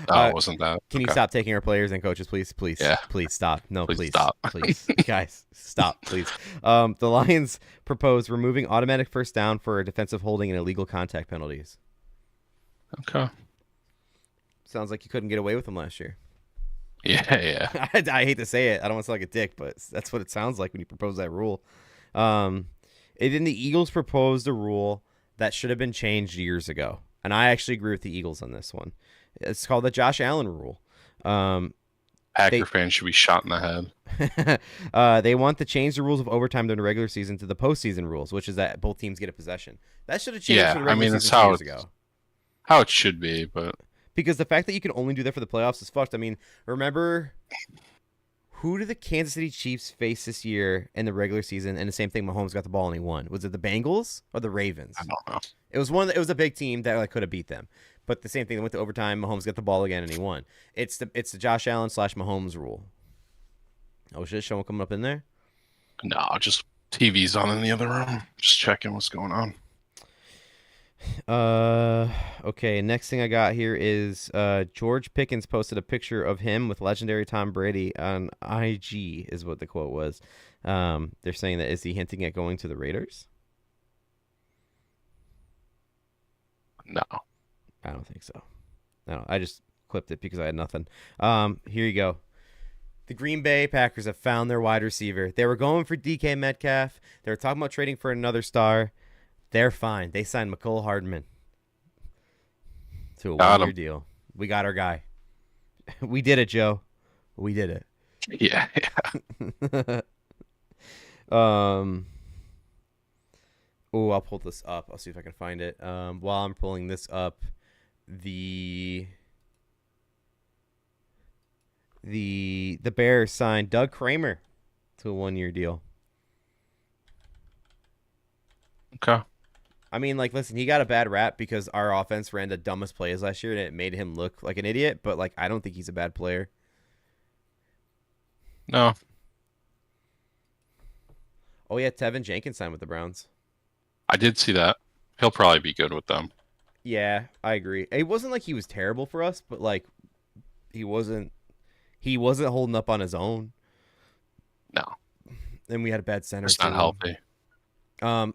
Oh, it wasn't that. Can you stop taking our players and coaches, please? Please, Yeah. please stop. No, please stop. please, guys, stop, please. The Lions propose removing automatic first down for defensive holding and illegal contact penalties. Okay. Sounds like you couldn't get away with them last year. Yeah. I hate to say it. I don't want to sound like a dick, but that's what it sounds like when you propose that rule. And then the Eagles proposed a rule that should have been changed years ago. And I actually agree with the Eagles on this one. It's called the Josh Allen rule. Packer fans should be shot in the head. They want to change the rules of overtime during the regular season to the postseason rules, which is that both teams get a possession. That should have changed for the regular season 2 years ago. How it should be, but because the fact that you can only do that for the playoffs is fucked. I mean, remember, who did the Kansas City Chiefs face this year in the regular season? And the same thing, Mahomes got the ball and he won. Was it the Bengals or the Ravens? I don't know. It was one. It was a big team that could have beat them. But the same thing, they went to overtime. Mahomes got the ball again and he won. It's the Josh Allen / Mahomes rule. Oh, should someone coming up in there? No, just TV's on in the other room. Just checking what's going on. Okay. Next thing I got here is George Pickens posted a picture of him with legendary Tom Brady on IG, is what the quote was. They're saying that is he hinting at going to the Raiders? No. I don't think so. No, I just clipped it because I had nothing. Here you go. The Green Bay Packers have found their wide receiver. They were going for DK Metcalf. They were talking about trading for another star. They're fine. They signed McCole Hardman to a Got 1 year him. deal. We got our guy. We did it, Joe. We did it. Yeah. um. Oh, I'll pull this up. I'll see if I can find it. While I'm pulling this up, the Bears signed Doug Kramer to a 1 year deal. Okay. I mean, like, listen, he got a bad rap because our offense ran the dumbest plays last year, and it made him look like an idiot. But like, I don't think he's a bad player. No. Oh yeah, Tevin Jenkins signed with the Browns. I did see that. He'll probably be good with them. Yeah, I agree. It wasn't like he was terrible for us, but like, he wasn't holding up on his own. No. And we had a bad center. It's not too. healthy.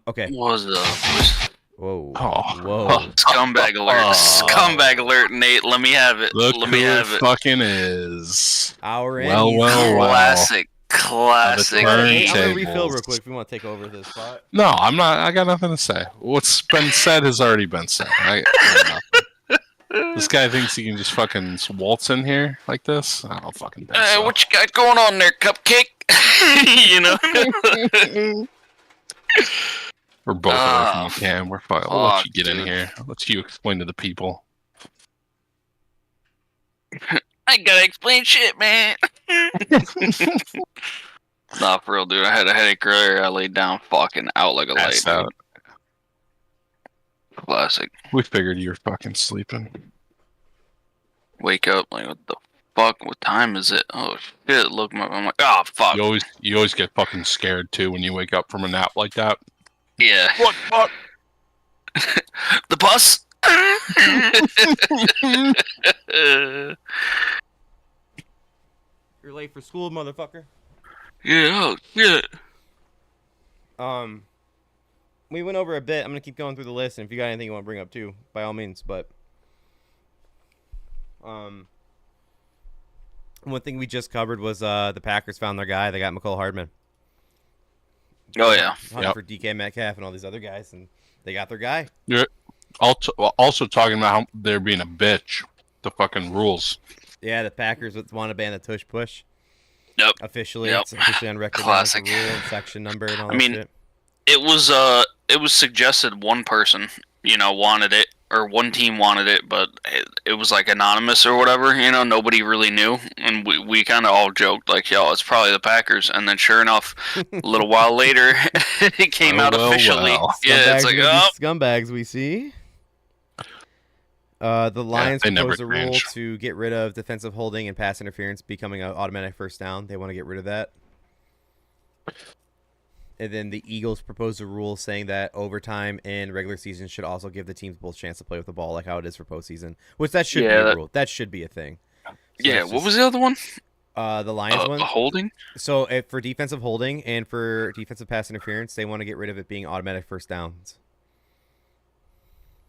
Okay. Was Whoa. Oh. Whoa. scumbag alert? Oh. Scumbag alert, Nate. Let me have it. Look Let who me it have it. fucking is. Our end. Well, he's- well, well. Classic. Classic. I'm Nate. gonna Tables. refill real quick if we want to take over this spot. No, I'm not. I got nothing to say. What's been said has already been said. I got nothing. This guy thinks he can just fucking waltz in here like this. I don't fucking think so. What you got going on there, cupcake? You know? We're both away from Oh, the cam. We're fucking. We'll let fuck, you get in dude. here. I'll let you explain to the people. I ain't gotta explain shit, man. Nah, for real, dude. I had a headache earlier. I laid down fucking out like a light. Passed out. Classic. We figured you were fucking sleeping. Wake up, like, what the fuck? What time is it? Oh, shit. Look, I'm like, oh, fuck. You always get fucking scared too when you wake up from a nap like that. Yeah. What? What? The bus? You're late for school, motherfucker. Yeah, oh, shit. We went over a bit. I'm gonna keep going through the list, and if you got anything you want to bring up too, by all means. But one thing we just covered was the Packers found their guy. They got McCole Hardman. Oh, yeah. Hunting Yep. for DK Metcalf and all these other guys, and they got their guy. You're also talking about how they're being a bitch. The fucking rules. Yeah, the Packers want to ban the tush push. Yep. Officially, Yep. it's officially on record. Classic. Rule and section number and all that mean, shit. It was suggested one person, wanted it, or one team wanted it, but it was like anonymous or whatever, nobody really knew. And we kind of all joked, like, yo, it's probably the Packers. And then sure enough, a little while later, it came out officially. well. Yeah, it's like, oh. Scumbags we see. The Lions they never proposed a rule cringe. to get rid of defensive holding and pass interference becoming an automatic first down. They want to get rid of that. And then the Eagles proposed a rule saying that overtime in regular season should also give the teams both chance to play with the ball like how it is for postseason. Which that should be a rule. That should be a thing. So Yeah, what was the other one? the Lions one? Holding? So for defensive holding and for defensive pass interference, they want to get rid of it being automatic first downs.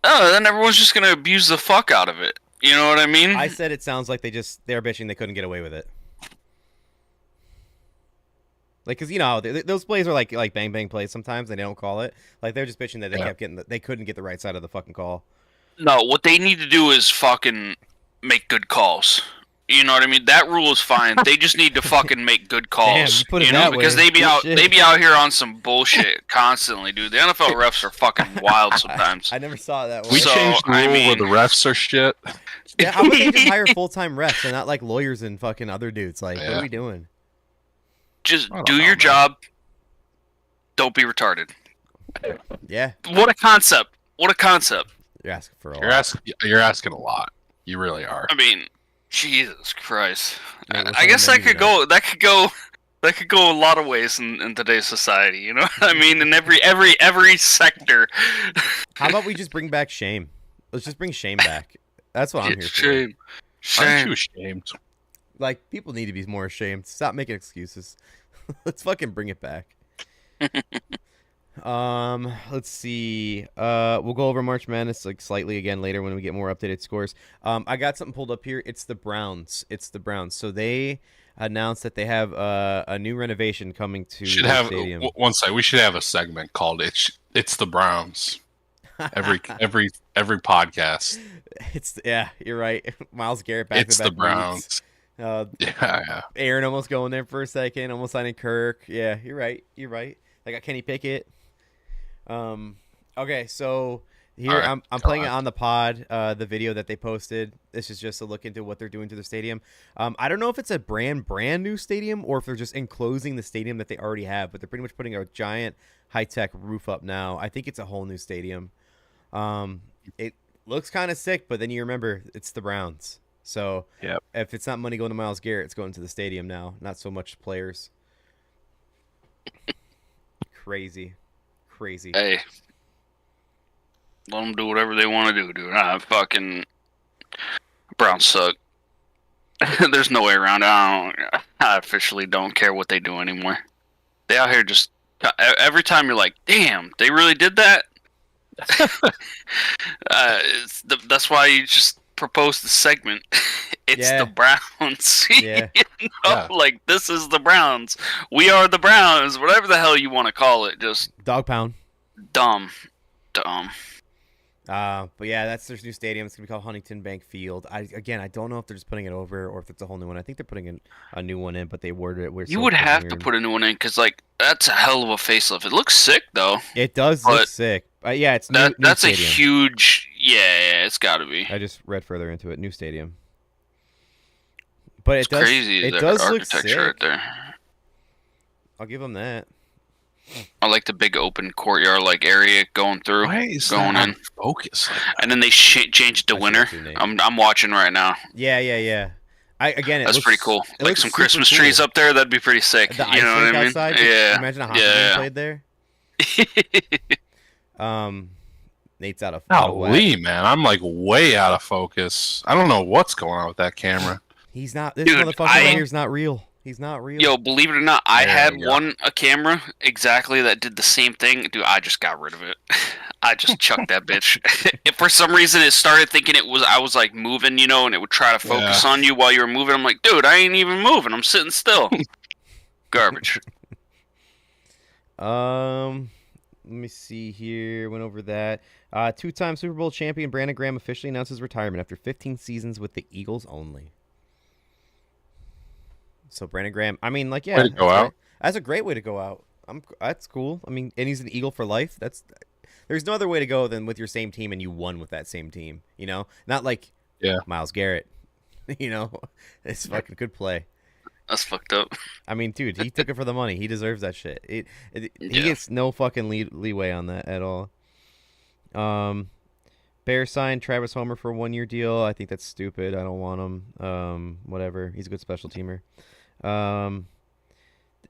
Oh, then everyone's just going to abuse the fuck out of it. You know what I mean? I said it sounds like they're bitching they couldn't get away with it. Like, cause those plays are like bang bang plays sometimes, and they don't call it. Like they're just bitching that they kept getting they couldn't get the right side of the fucking call. No, what they need to do is fucking make good calls. You know what I mean? That rule is fine. They just need to fucking make good calls. Damn, you put it that because way. they be out here on some bullshit constantly, dude. The NFL refs are fucking wild sometimes. I never saw it that way. We So, changed the I rule where mean- the refs are shit. Yeah, how about they just hire full time refs and not like lawyers and fucking other dudes? Like, what Yeah. are we doing? Just I don't do know, your man. job. Don't be retarded. Yeah, What a concept. What a concept. you're asking for a You're lot. asking a lot. You really are. I mean, Jesus Christ. Mate, what's I on guess the that menu could go. That could go. That could go a lot of ways in today's society. You know what I mean? In every sector. How about we just bring back shame? Let's just bring shame back. That's what I'm here for. Shame. Aren't Shame. you ashamed? Like, people need to be more ashamed. Stop making excuses. Let's fucking bring it back. Let's see. We'll go over March Madness like slightly again later when we get more updated scores. I got something pulled up here. It's the Browns. So they announced that they have a new renovation coming to Should the have stadium. one side. We should have a segment called "It's the Browns." Every podcast. Yeah, you're right. Miles Garrett back It's to the back Browns. weeks. Yeah. Aaron almost going there for a second, almost signing Kirk. Yeah, you're right. I got Kenny Pickett. Okay, so here All right, I'm go playing it on. on the pod, the video that they posted. This is just a look into what they're doing to the stadium. I don't know if it's a brand new stadium or if they're just enclosing the stadium that they already have, but they're pretty much putting a giant high-tech roof up now. I think it's a whole new stadium. It looks kind of sick, but then you remember it's the Browns. So Yep. if it's not money going to Myles Garrett, it's going to the stadium now, not so much players. Crazy. Hey, let them do whatever they want to do, dude. Fucking Browns suck. There's no way around it. I officially don't care what they do anymore. They out here just every time you're like, damn, they really did that. That's why you just proposed the segment. It's Yeah. the Browns. Yeah. You know, Yeah. like this is the Browns. We are the Browns. Whatever the hell you want to call it. Just Dog pound. dumb. But yeah, that's their new stadium. It's gonna be called Huntington Bank Field. I don't know if they're just putting it over or if it's a whole new one. I think they're putting a new one in, but they worded it weird. You would have to put a new one in because, like, that's a hell of a facelift. It looks sick though. It does look but sick. Yeah, it's new. That's new a stadium. huge. Yeah, it's got to be. I just read further into it. New stadium. But It's crazy. It the does look architecture sick. right there. I'll give them that. I like the big open courtyard like area going through, Why is going that in, focus? Like that? and then they changed it to I see winter. what you mean. I'm watching right now. Yeah. It That's looks, pretty cool. it Like looks some super Christmas cool. trees up there. That'd be pretty sick. The You ice know what rink I mean? outside. Just Yeah. imagine a hockey game played there. Nate's out of whack. Golly, man, I'm like way out of focus. I don't know what's going on with that camera. He's not. This Dude, motherfucker right here is not real. He's not real. Yo, believe it or not, I There had you go. a camera exactly that did the same thing. Dude, I just got rid of it. I just chucked that bitch. If for some reason it started thinking I was like moving, you know, and it would try to focus on you while you were moving. I'm like, dude, I ain't even moving. I'm sitting still. Garbage. Let me see here. Went over that. Two-time Super Bowl champion Brandon Graham officially announced his retirement after 15 seasons with the Eagles only. So Brandon Graham, I mean, like, yeah, Way to go out. That's a great way to go out. That's cool. I mean, and he's an Eagle for life. There's no other way to go than with your same team and you won with that same team. You know, not like Myles Garrett. You know, it's fucking good play. That's fucked up. I mean, dude, he took it for the money. He deserves that shit. He gets no fucking leeway on that at all. Bears signed Travis Homer for a 1-year deal. I think that's stupid. I don't want him. Whatever. He's a good special teamer.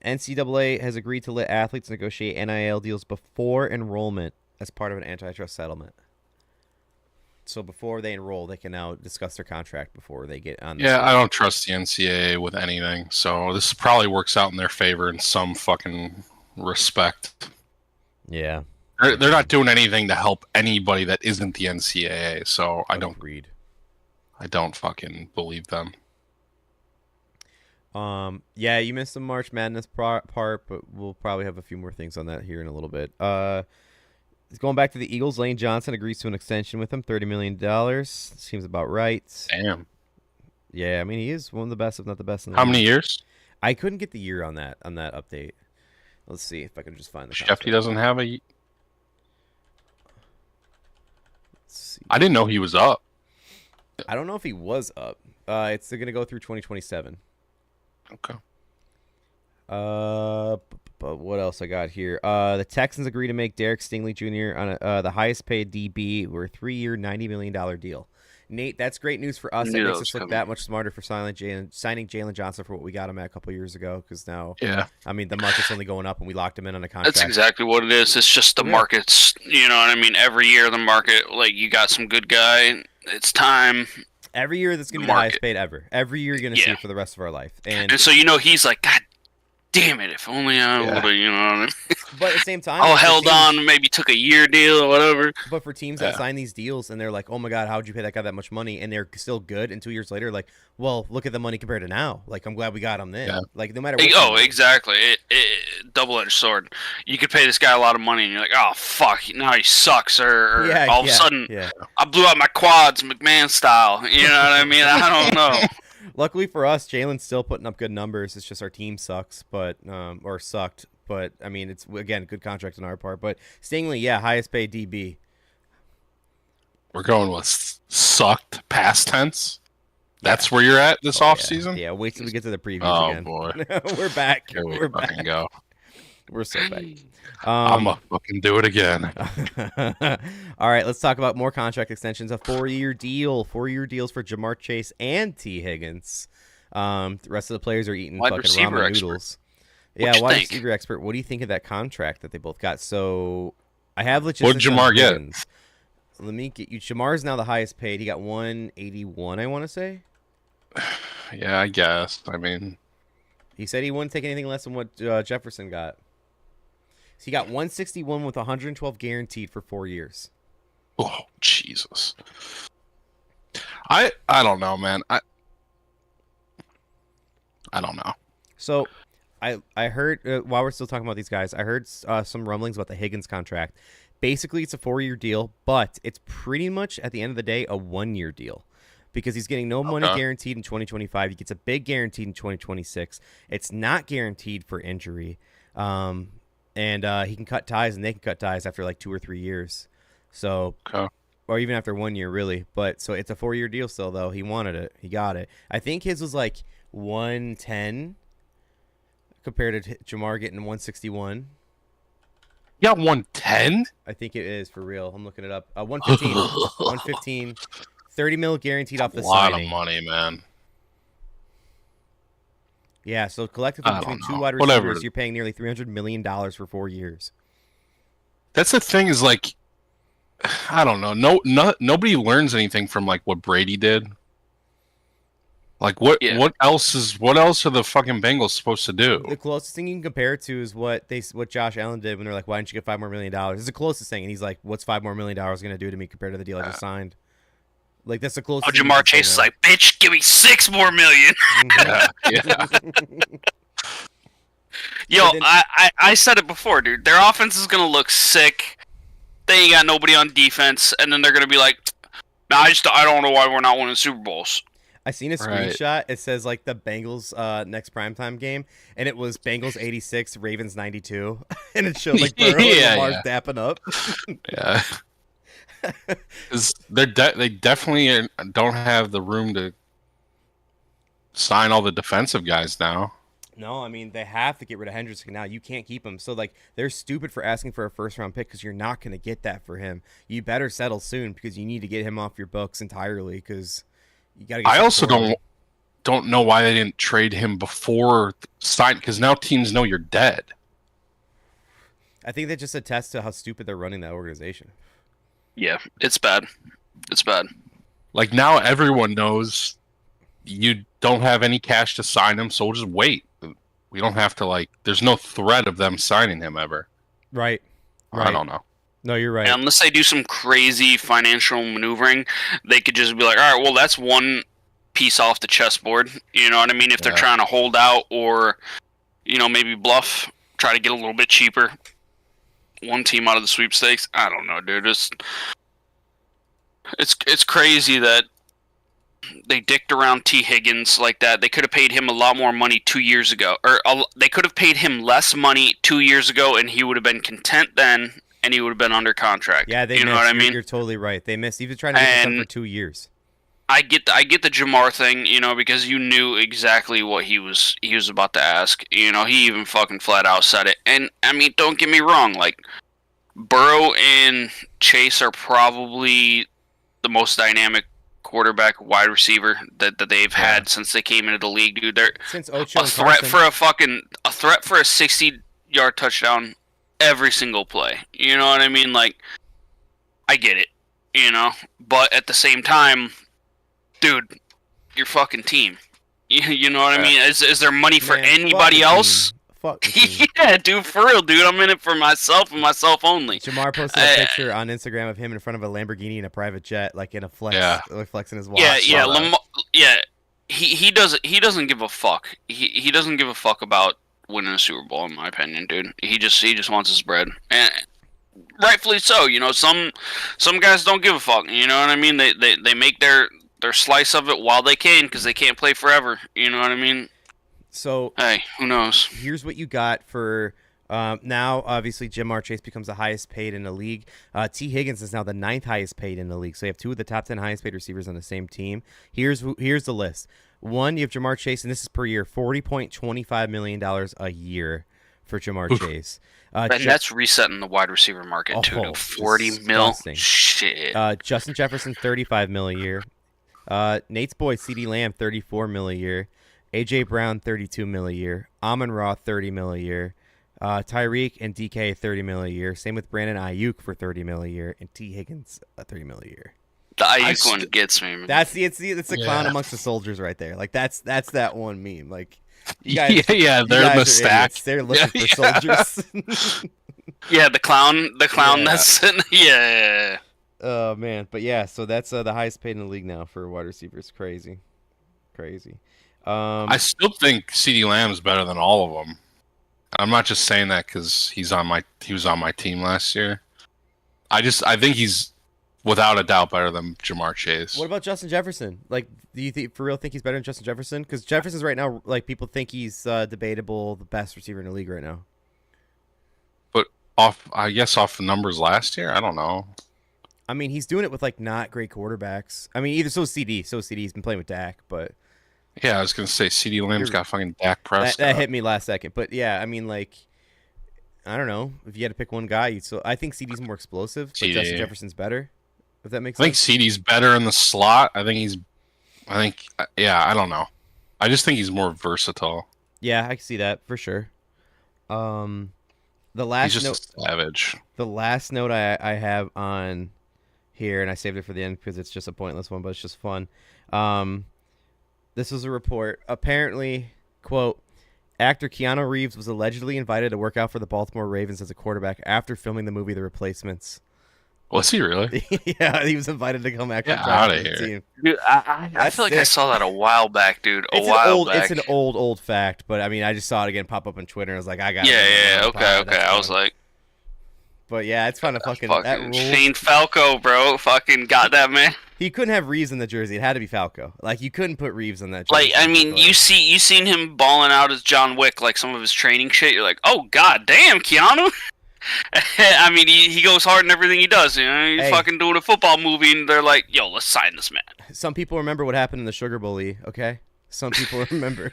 NCAA has agreed to let athletes negotiate NIL deals before enrollment as part of an antitrust settlement. So before they enroll, they can now discuss their contract before they get on. Yeah, I don't trust the NCAA with anything, so this probably works out in their favor in some fucking respect. Yeah. They're not doing anything to help anybody that isn't the NCAA, so I don't fucking believe them. Yeah, you missed the March Madness part, but we'll probably have a few more things on that here in a little bit. Going back to the Eagles, Lane Johnson agrees to an extension with them, $30 million. Seems about right. Damn. Yeah, I mean, he is one of the best, if not the best in the How league. many years? I couldn't get the year on that update. Let's see if I can just find the Shefty contract. doesn't have a... Let's see. I didn't know he was up. I don't know if he was up. They're going to go through 2027. Okay. But what else I got here? The Texans agree to make Derek Stingley Jr. on the highest paid DB or a 3-year, $90 million deal. Nate, that's great news for us. That Knew that makes was us look coming. that much smarter for signing Jalen Johnson for what we got him at a couple years ago. Because now, Yeah. I mean, the market's only going up, and we locked him in on a contract. That's exactly what it is. It's just the For real. markets. You know what I mean? Every year the market, like you got some good guy. It's time. Every year, that's gonna be the highest paid ever. Every year, you're gonna see Yeah. it for the rest of our life. And And so he's like, God damn it! If only I would have, you know what I mean? but at the same time, All like, for held teams- on, maybe took a year deal or whatever. But for teams that sign these deals and they're like, oh my God, how'd you pay that guy that much money? And they're still good. And 2 years later, like, well, look at the money compared to now. Like, I'm glad we got him then. Yeah. Like, no matter what. Oh, exactly. Double-edged sword. You could pay this guy a lot of money, and you're like, oh fuck, now he sucks. Or all of a sudden, I blew out my quads, McMahon style. You know what I mean? I don't know. Luckily for us, Jalen's still putting up good numbers. It's just our team sucks, or sucked. But I mean, it's again good contract on our part. But Stingley, highest paid DB. We're going with sucked past tense. That's where you're at this offseason? Yeah, wait till we get to the previews again. Oh, boy. We're back. Here we We're fucking back. go. We're so back. I'm going to fucking do it again. All right, let's talk about more contract extensions. A 4-year deal. 4-year deals for Jamar Chase and T. Higgins. The rest of the players are eating Wide fucking receiver ramen expert. noodles. What'd you Wide think? receiver expert. What do you think of that contract that they both got? So I have What'd logistics on Jamar get? Higgins. Let me get you. Jamar's now the highest paid. He got 181, I want to say. Yeah, I guess. I mean, He said he wouldn't take anything less than what Jefferson got. So he got 161 with 112 guaranteed for 4 years. oh, Jesus. I don't know, man. I don't know. So I heard, while we're still talking about these guys, I heard some rumblings about the Higgins contract. Basically, it's a 4-year deal, but it's pretty much, at the end of the day, a 1-year deal. Because he's getting no money guaranteed in 2025. He gets a big guaranteed in 2026. It's not guaranteed for injury. And he can cut ties, and they can cut ties after like 2 or 3 years. So, or even after 1 year, really. But so it's a 4-year deal still, though. He wanted it. He got it. I think his was like 110 compared to Jamar getting 161. You got 110? I think it is for real. I'm looking it up. 115. 115. 30 mil guaranteed off the lot signing. of money, man. Yeah, so collectively I between don't two know. wide Whatever. receivers, you're paying nearly $300 million for 4 years. That's the thing is like, I don't know. Nobody learns anything from like what Brady did. Like what else are the fucking Bengals supposed to do? The closest thing you can compare it to is what Josh Allen did when they're like, "Why didn't you get $5 more million?" It's the closest thing, and he's like, "What's $5 more million going to do to me compared to the deal I just signed?" Like that's the closest. Oh, Jamar Chase is like, "Bitch, give me $6 more million." Yeah. Yo, I said it before, dude. Their offense is gonna look sick. They ain't got nobody on defense, and then they're gonna be like, "Nah, I don't know why we're not winning Super Bowls." I seen a screenshot. It says like the Bengals next primetime game, and it was Bengals 86, Ravens 92, and it showed like Burrow and Lamar's dapping up. Yeah, because they definitely don't have the room to sign all the defensive guys now. No, I mean they have to get rid of Hendrickson now. You can't keep him. So like they're stupid for asking for a first-round pick because you're not going to get that for him. You better settle soon because you need to get him off your books entirely because. I also don't know why they didn't trade him before sign because now teams know you're dead. I think that just attests to how stupid they're running that organization. Yeah, it's bad. It's bad. Like now everyone knows you don't have any cash to sign him, so we'll just wait. We don't have to like. There's no threat of them signing him ever. Right. I don't know. No, you're right. And unless they do some crazy financial maneuvering, they could just be like, all right, well, that's one piece off the chessboard. You know what I mean? If they're trying to hold out or, maybe bluff, try to get a little bit cheaper. One team out of the sweepstakes. I don't know, dude. It's crazy that they dicked around T. Higgins like that. They could have paid him a lot more money 2 years ago. Or they could have paid him less money 2 years ago, and he would have been content then. And he would have been under contract. Yeah, you know what I mean? You're totally right. They missed. He was trying to get this done for 2 years. I get the Jamar thing, because you knew exactly what he was about to ask. He even fucking flat out said it. And I mean, don't get me wrong. Like Burrow and Chase are probably the most dynamic quarterback, wide receiver that they've had since they came into the league, dude. They're Since Ocho a and threat Carson. for a 60-yard touchdown every single play. You know what I mean? Like, I get it, but at the same time, dude, your fucking team. You know what I mean? Is there money for anybody else? Fuck the team. Yeah, dude, for real, dude. I'm in it for myself and myself only. Jamar posted a picture on Instagram of him in front of a Lamborghini in a private jet, like in a flex, like flexing his watch. He doesn't give a fuck. He doesn't give a fuck about winning a Super Bowl, in my opinion, dude. He just wants his bread, and rightfully so. Some guys don't give a fuck. You know what I mean? They make their slice of it while they can, because they can't play forever. You know what I mean? So hey, who knows? Here's what you got for now. Obviously, Jamar Chase becomes the highest paid in the league. T. Higgins is now the 9th highest paid in the league. So you have 2 of the top 10 highest paid receivers on the same team. Here's the list. 1, you have Jamar Chase, and this is per year, $40.25 million a year for Jamar Chase. That's resetting the wide receiver market too. Dude. 40 mil. Shit. Justin Jefferson, $35 million a year. Nate's boy, CeeDee Lamb, $34 million a year. AJ Brown, $32 million a year. Amon-Ra, $30 million a year. Tyreek and DK, $30 million a year. Same with Brandon Ayuk for $30 million a year, and T. Higgins, $30 million a year. The Ayuk one gets me, man. That's the clown amongst the soldiers right there. Like that's that one meme. Like, you guys, they're the stack. They're looking for soldiers. Yeah, the clown that's sitting. Yeah. Oh man, but yeah, so that's the highest paid in the league now for wide receivers. Crazy. I still think CeeDee Lamb's better than all of them. I'm not just saying that because he was on my team last year. I think he's without a doubt better than Jamar Chase. What about Justin Jefferson? Like, do you for real think he's better than Justin Jefferson? Because Jefferson's right now, like, people think he's debatable the best receiver in the league right now. But off the numbers last year, I don't know. I mean, he's doing it with like not great quarterbacks. I mean, either so CD's been playing with Dak, but yeah, I was gonna say CeeDee Lamb's got fucking Dak Prescott. That hit me last second, but yeah, I mean, like, I don't know if you had to pick one guy. I think CD's more explosive, but Justin Jefferson's better. If that makes sense. I think CD's better in the slot. I don't know. I just think he's more versatile. Yeah, I can see that for sure. He's just a savage. The last note I have on here, and I saved it for the end because it's just a pointless one, but it's just fun. This was a report. Apparently, quote, actor Keanu Reeves was allegedly invited to work out for the Baltimore Ravens as a quarterback after filming the movie The Replacements. Was he really? Yeah, he was invited to come actually out of here. Team. Dude, I feel like I saw that a while back, dude. It's an old fact, but I mean, I just saw it again pop up on Twitter. And I was like, I got it. Yeah, okay. I was like, but yeah, it's fun to fucking that rule. Shane Falco, bro, fucking got that, man. He couldn't have Reeves in the jersey. It had to be Falco. Like, you couldn't put Reeves on that jersey. Like, I mean, you seen him balling out as John Wick, like some of his training shit. You're like, oh god damn, Keanu. I mean, he goes hard in everything he does. He's fucking doing a football movie, and they're like, yo, let's sign this man. Some people remember what happened in the Sugar Bowl, okay? Some people remember.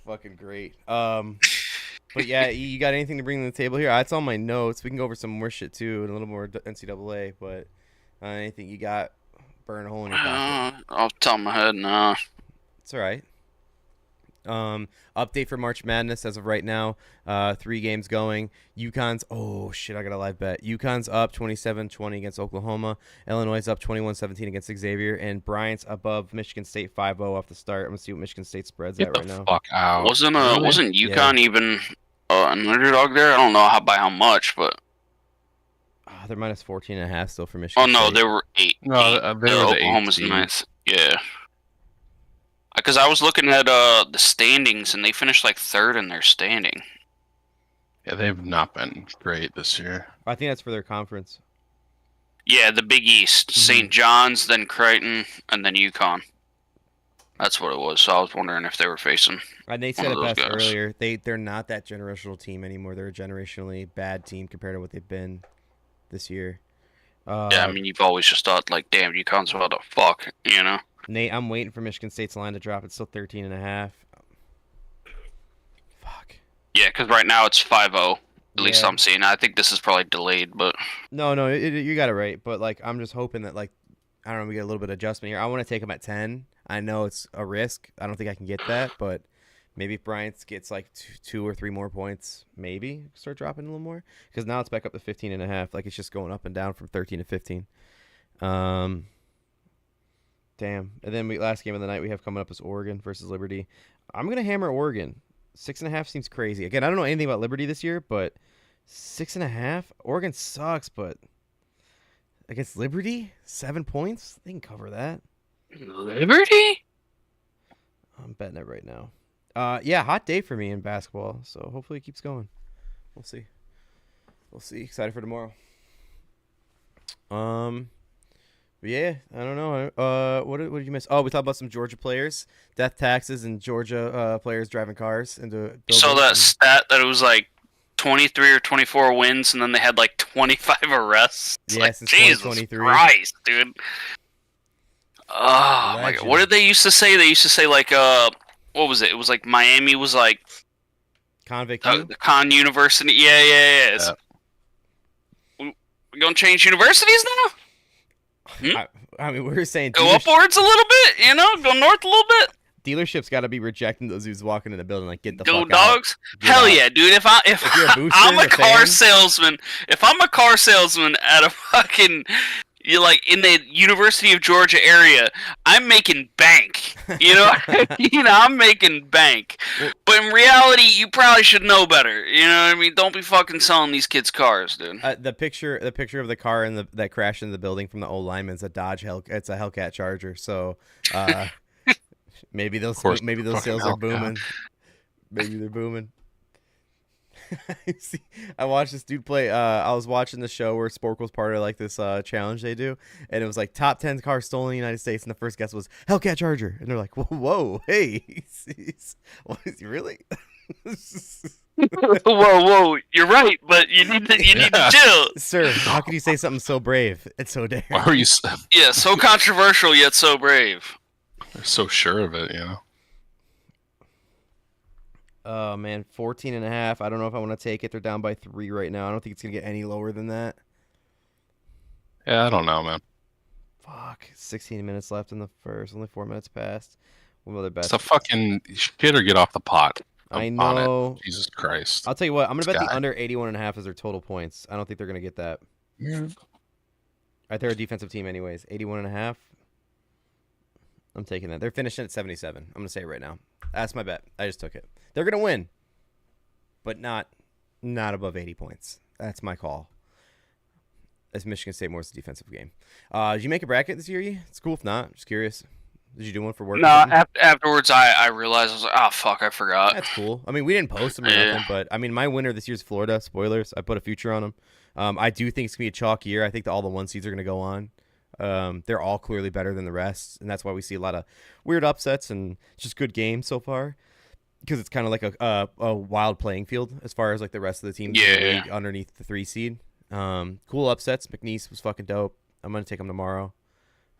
Fucking great. But yeah, you got anything to bring to the table here? That's all my notes. We can go over some more shit too, and a little more NCAA. But anything you got? Burn a hole in your pocket. Off the top of my head, nah. It's all right. Update for March Madness as of right now. 3 games going. UConn's I got a live bet. UConn's up 27-20 against Oklahoma. Illinois is up 21-17 against Xavier, and Bryant's above Michigan State 5-0 off the start. I'm gonna see what Michigan State spreads at right now. Fuck out. Wasn't UConn even an underdog there? I don't know by how much, but they're minus 14.5 still for Michigan. Oh no, State. they were 8. No, they were Oklahoma's 18. nice. Yeah. Because I was looking at the standings, and they finished like 3rd in their standing. Yeah, they've not been great this year. I think that's for their conference. Yeah, the Big East. Mm-hmm. St. John's, then Creighton, and then UConn. That's what it was. So I was wondering if they were facing. And they said it best earlier. They're not that generational team anymore. They're a generationally bad team compared to what they've been this year. Yeah, I mean, you've always just thought, like, damn, UConn's about to fuck, you know? Nate, I'm waiting for Michigan State's line to drop. It's still 13.5. Fuck. Yeah, because right now it's 5-0. At least I'm seeing. I think this is probably delayed, but No, you got it right. But like, I'm just hoping that like, I don't know, we get a little bit of adjustment here. I want to take him at 10. I know it's a risk. I don't think I can get that, but maybe if Bryant gets like two or three more points, maybe start dropping a little more, because now it's back up to 15.5. Like, it's just going up and down from 13 to 15. Damn. And then last game of the night we have coming up is Oregon versus Liberty. I'm gonna hammer Oregon. 6.5 seems crazy. Again, I don't know anything about Liberty this year, but 6.5. Oregon sucks, but against Liberty, 7 points, they can cover that. Liberty? I'm betting it right now. Yeah, hot day for me in basketball, so hopefully it keeps going. We'll see. Excited for tomorrow. Yeah, I don't know. What did you miss? Oh, we talked about some Georgia players, death taxes, and Georgia players driving cars into buildings. So that stat that it was like 23 or 24 wins, and then they had like 25 arrests. It's yeah, like, since Jesus 2023. Christ, dude. Oh my God. What did they used to say? They used to say like what was it? It was like Miami was like Convict the Con University. Yeah. We gonna change universities now? I mean, we were saying go upwards a little bit, go north a little bit. Dealerships got to be rejecting those dudes walking in the building, like, get the go fuck dogs. out. Hell yeah, dude! If I'm a car salesman, at a fucking in the University of Georgia area, I'm making bank. I'm making bank. But in reality, you probably should know better. You know what I mean? Don't be fucking selling these kids cars, dude. The picture of the car that crashed into the building from the old lineman's a Dodge it's a Hellcat Charger. So maybe those sales are booming. Maybe they're booming. See, I watched this dude play. I was watching the show where Spork was part of like this challenge they do, and it was like top 10 cars stolen in the United States, and the first guess was Hellcat Charger, and they're like, whoa, hey, what is he really? whoa, you're right, but you need to chill, sir. How can you say something so brave? It's so daring. Why are you? Yeah, so controversial yet so brave. They're so sure of it, Oh man, 14.5. I don't know if I want to take it. They're down by 3 right now. I don't think it's gonna get any lower than that. Yeah, I don't know, man. Fuck. 16 minutes left in the first. Only 4 minutes past. What other best? It's a fucking shit or get off the pot. I know. Jesus Christ. I'll tell you what. I'm gonna bet the under 81.5 as their total points. I don't think they're gonna get that. Yeah. Right, they're a defensive team anyways. 81.5. I'm taking that. They're finishing at 77. I'm gonna say it right now. That's my bet. I just took it. They're gonna win, but not above 80 points. That's my call. As Michigan State more is a defensive game. Did you make a bracket this year? It's cool if not. Just curious. Did you do one for work? No, afterwards I realized I was like, oh fuck, I forgot. That's cool. I mean, we didn't post them or nothing, but I mean, my winner this year is Florida. Spoilers. I put a future on them. I do think it's gonna be a chalk year. I think all the 1 seeds are gonna go on. They're all clearly better than the rest, and that's why we see a lot of weird upsets and just good games so far. Because it's kind of like a wild playing field as far as like the rest of the teams in the league underneath the 3 seed. Cool upsets. McNeese was fucking dope. I'm gonna take him tomorrow.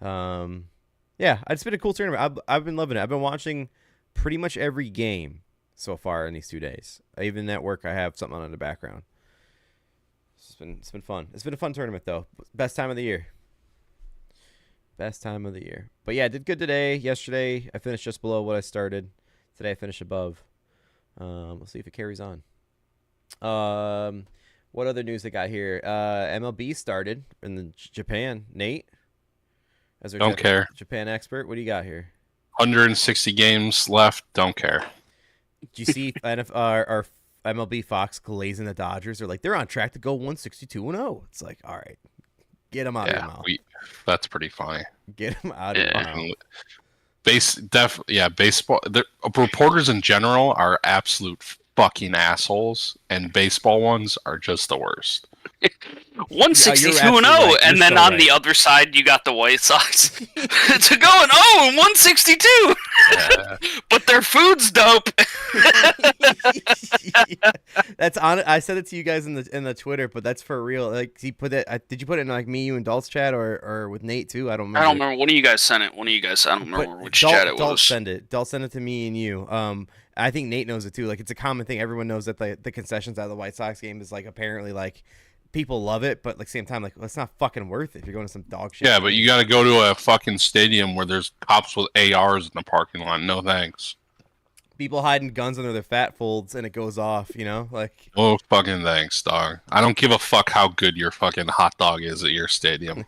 Yeah, it's been a cool tournament. I've been loving it. I've been watching pretty much every game so far in these 2 days. Even at work, I have something on in the background. It's been fun. It's been a fun tournament though. Best time of the year. But yeah, I did good today. Yesterday, I finished just below what I started. Today I finished above. We'll see if it carries on. What other news I got here? MLB started in Japan. Nate, as our don't care. Japan expert, what do you got here? 160 games left. Don't care. Do you see our MLB Fox glazing the Dodgers? They're like, they're on track to go 162-0. It's like, all right, get them out of your mouth. That's pretty funny. Get them out of your mouth. Baseball. Reporters in general are absolute fucking assholes, and baseball ones are just the worst. 162-0, right. and then so on right. the other side you got the White Sox to go 0-162. Yeah. But their food's dope. That's on. I said it to you guys in the Twitter, but that's for real. Like he put it. Did you put it in like me, you, and Dalt's chat, or with Nate too? I don't remember. I don't remember. One of you guys sent it. I don't remember which chat it was. Dalt sent it to me and you. I think Nate knows it too. Like it's a common thing. Everyone knows that the concessions out of the White Sox game is like apparently like people love it, but like same time like it's not fucking worth it if you're going to some dog shit. Yeah, but you got to go to a fucking stadium where there's cops with ARs in the parking lot. No thanks. People hiding guns under their fat folds and it goes off, you know? Like Oh, fucking thanks, dog. I don't give a fuck how good your fucking hot dog is at your stadium.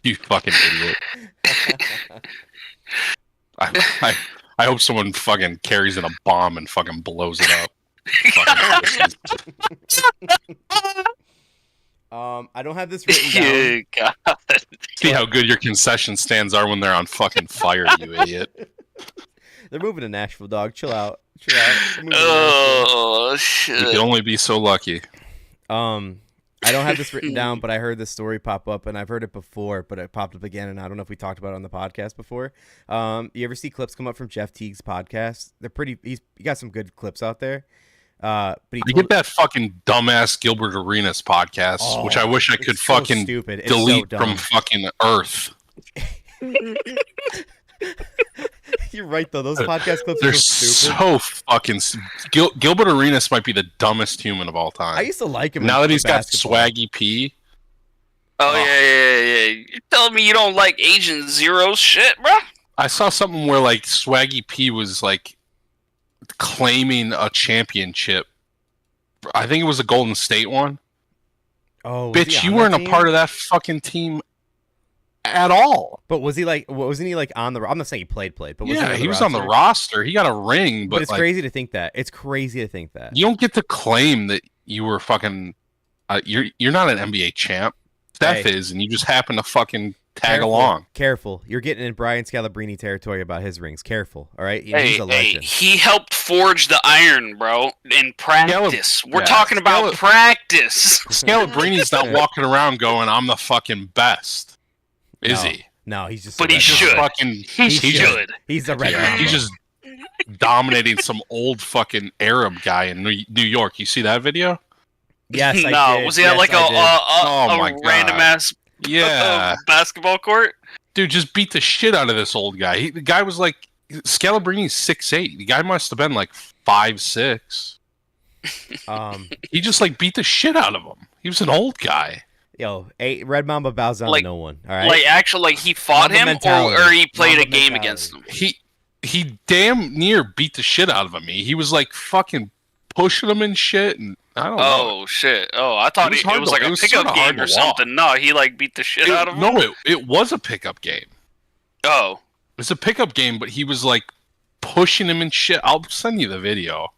You fucking idiot. I hope someone fucking carries in a bomb and fucking blows it up. I don't have this written down. God. See how good your concession stands are when they're on fucking fire, you idiot. They're moving to Nashville, dog. Chill out. They're moving to Oh shit! You can only be so lucky. I don't have this written down, but I heard this story pop up, and I've heard it before, but it popped up again, and I don't know if we talked about it on the podcast before. You ever see clips come up from Jeff Teague's podcast? They're pretty. He got some good clips out there. But I get that fucking dumbass Gilbert Arenas podcast, which I wish I could so fucking stupid. It's delete so from fucking Earth. You're right though. Those podcast clips They're are so stupid. so fucking. Gilbert Arenas might be the dumbest human of all time. I used to like him. Now that he's got basketball. Swaggy P. Oh yeah. You're telling me you don't like Agent Zero's shit, bro? I saw something where like Swaggy P was like claiming a championship. I think it was a Golden State one. Oh, bitch, you weren't a part of that fucking team at all. But was he like? Wasn't he like on the? I'm not saying he played, but was yeah, he was on the roster. He got a ring, but it's like, crazy to think that. It's crazy to think that you don't get to claim that you were fucking. You're not an NBA champ. Steph is, and you just happen to fucking tag along. Careful, you're getting in Brian Scalabrine territory about his rings. Careful, all right? He's a legend. He helped forge the iron, bro, in practice. We're talking about practice. Scalabrine's not walking around going, "I'm the fucking best," is he? No, he's just. But he should. He should. He's a red. He's just dominating some old fucking Arab guy in New York. You see that video? Yes, I did. Was he at like a random ass basketball court? Dude, just beat the shit out of this old guy. The guy was like Scalabrine's 6'8". The guy must have been like 5'6". He just like beat the shit out of him. He was an old guy. Yo, Red Mamba bows down to no one. All right, like actually, like he fought him, or he played a game against him. He damn near beat the shit out of him. He was like fucking pushing him and shit, and I don't know. Oh shit! Oh, I thought it was like a pickup game or something. No, he like beat the shit out of him. No, it was a pickup game. Oh, it's a pickup game, but he was like pushing him and shit. I'll send you the video.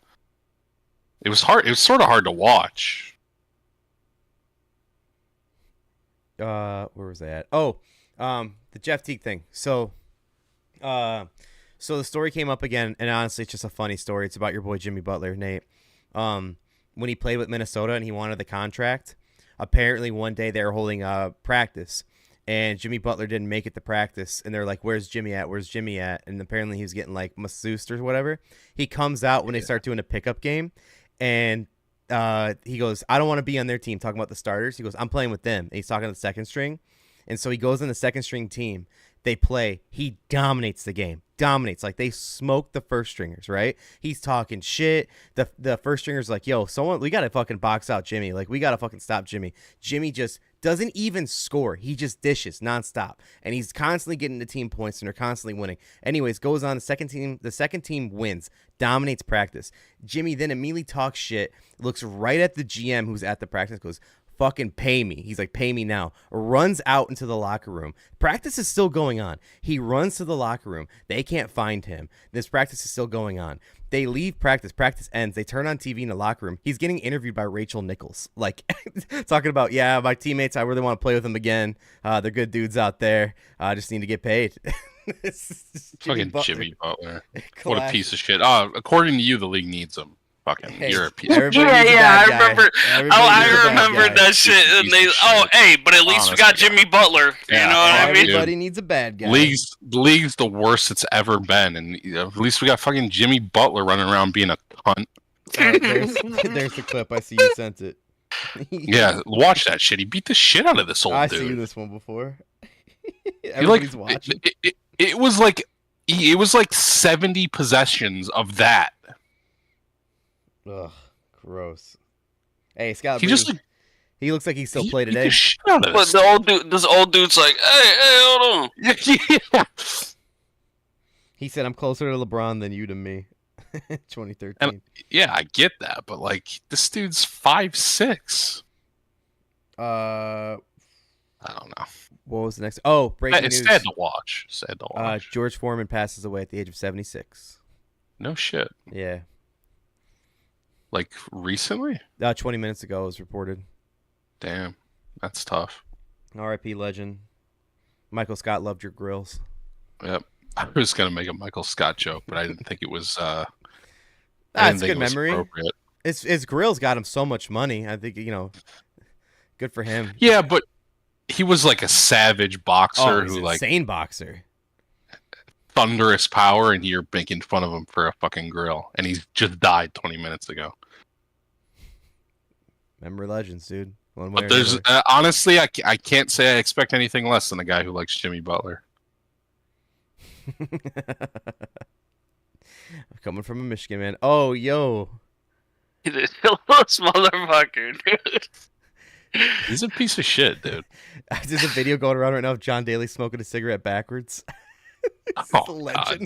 It was hard. It was sort of hard to watch. Where was that? Oh, the Jeff Teague thing. So the story came up again, and honestly, it's just a funny story. It's about your boy Jimmy Butler, Nate. When he played with Minnesota and he wanted the contract, apparently one day they were holding a practice, and Jimmy Butler didn't make it to practice, and they're like, "Where's Jimmy at? Where's Jimmy at?" And apparently he was getting like masseused or whatever. He comes out when they start doing a pickup game, and he goes, "I don't want to be on their team." Talking about the starters, he goes, "I'm playing with them." And he's talking to the second string, and so he goes in the second string team. They play. He dominates the game. Dominates. Like, they smoke the first stringers, right? He's talking shit. The first stringer's like, "Yo, we got to fucking box out Jimmy. Like, we got to fucking stop Jimmy." Jimmy just doesn't even score. He just dishes nonstop. And he's constantly getting the team points, and they're constantly winning. Anyways, goes on. The second team wins. Dominates practice. Jimmy then immediately talks shit. Looks right at the GM who's at the practice. Goes, "Fucking pay me." He's like, "Pay me now." Runs out into the locker room. Practice is still going on. He runs to the locker room. They can't find him. This practice is still going on. They leave practice. Practice ends. They turn on TV in the locker room. He's getting interviewed by Rachel Nichols. Like, talking about, "Yeah, my teammates, I really want to play with them again. They're good dudes out there. I just need to get paid." Fucking Jimmy Butler. What a piece of shit. According to you, the league needs him. Fucking, Hey, you're a piece. everybody Yeah, needs a yeah, bad I guy. remember. Everybody needs a I bad remembered guy. that shit. Piece And they, of oh, shit. hey, but at least we Honest got to God. Jimmy Butler. Yeah, You know what I mean? Everybody needs a bad guy. League's the worst it's ever been, and at least we got fucking Jimmy Butler running around being a cunt. There's the clip. I see you sent it. Yeah, watch that shit. He beat the shit out of this old I dude. seen this one before. He, like, Everybody's watching. It was like 70 possessions of that. Ugh, gross. Hey, Scott. He just like he looks like he still he play beat today. the shit out of But this. the old dude, this old dude's like, hey, hold on. Yeah. He said, "I'm closer to LeBron than you to me." 2013. And- Yeah, I get that, but like this dude's 5'6". Uh, I don't know. what was the next? Oh, breaking It's news. sad to watch. Sad to watch. George Foreman passes away at the age of 76. No shit. Yeah. Like recently? 20 minutes ago it was reported. Damn, that's tough. R.I.P. legend. Michael Scott loved your grills. Yep. I was gonna make a Michael Scott joke, but I didn't think it was. I It's didn't a think good it was memory. appropriate. His grills got him so much money. I think, good for him. Yeah, but he was like a savage boxer He's who an like insane boxer. thunderous power, and you're making fun of him for a fucking grill, and he's just died 20 minutes ago. Remember legends, dude. One way But or there's another. honestly, I can't say I expect anything less than a guy who likes Jimmy Butler. Coming from a Michigan man. Oh, yo. This motherfucker, dude. He's a piece of shit, dude. There's a video going around right now of John Daly smoking a cigarette backwards. Oh a god, legend.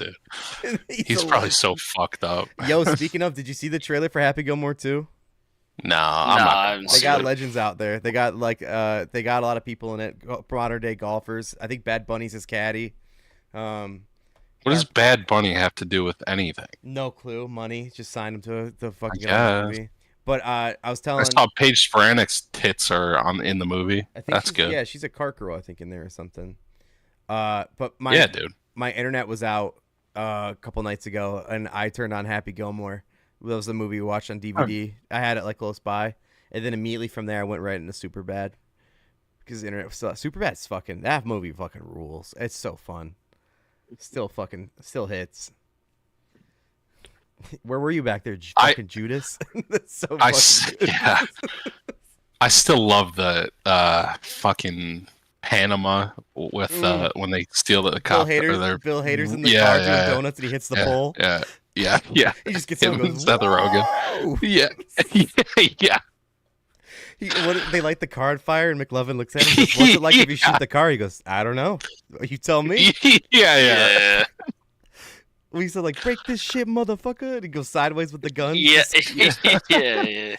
dude. He's He's a probably legend. so fucked up. Yo, speaking of, did you see the trailer for Happy Gilmore 2? No, Nah, I'm I not. haven't They seen got it. legends out there. They got they got a lot of people in it, modern day golfers. I think Bad Bunny's his caddy. What does Bad Bunny have to do with anything? No clue. Money just signed him to the fucking guess. movie. But I was I telling. saw Paige Sporanic's tits are in the movie. I think That's she's- good. Yeah, she's a cart girl, I think, in there or something. But Yeah, dude. my internet was out a couple nights ago, and I turned on Happy Gilmore. That was the movie we watched on DVD. I had it like close by, and then immediately from there, I went right into Superbad because the internet was still Superbad's fucking that movie fucking rules. It's so fun. Still hits. Where were you back there, fucking Judas? That's so fucking good. Yeah. I still love the fucking Panama with when they steal the Bill cop. Bill Hader's in the Yeah, car yeah, doing yeah. down and he hits the pole. Yeah. He just gets up Him and and goes, Seth Rogen. "Whoa!" Yeah. Yeah. They light the car on fire, and McLovin looks at him and goes, "What's it like if you shoot the car?" He goes, "I don't know. You tell me." Yeah. We said, like, "Break this shit, motherfucker!" And he goes sideways with the gun. Yeah, Just- yeah.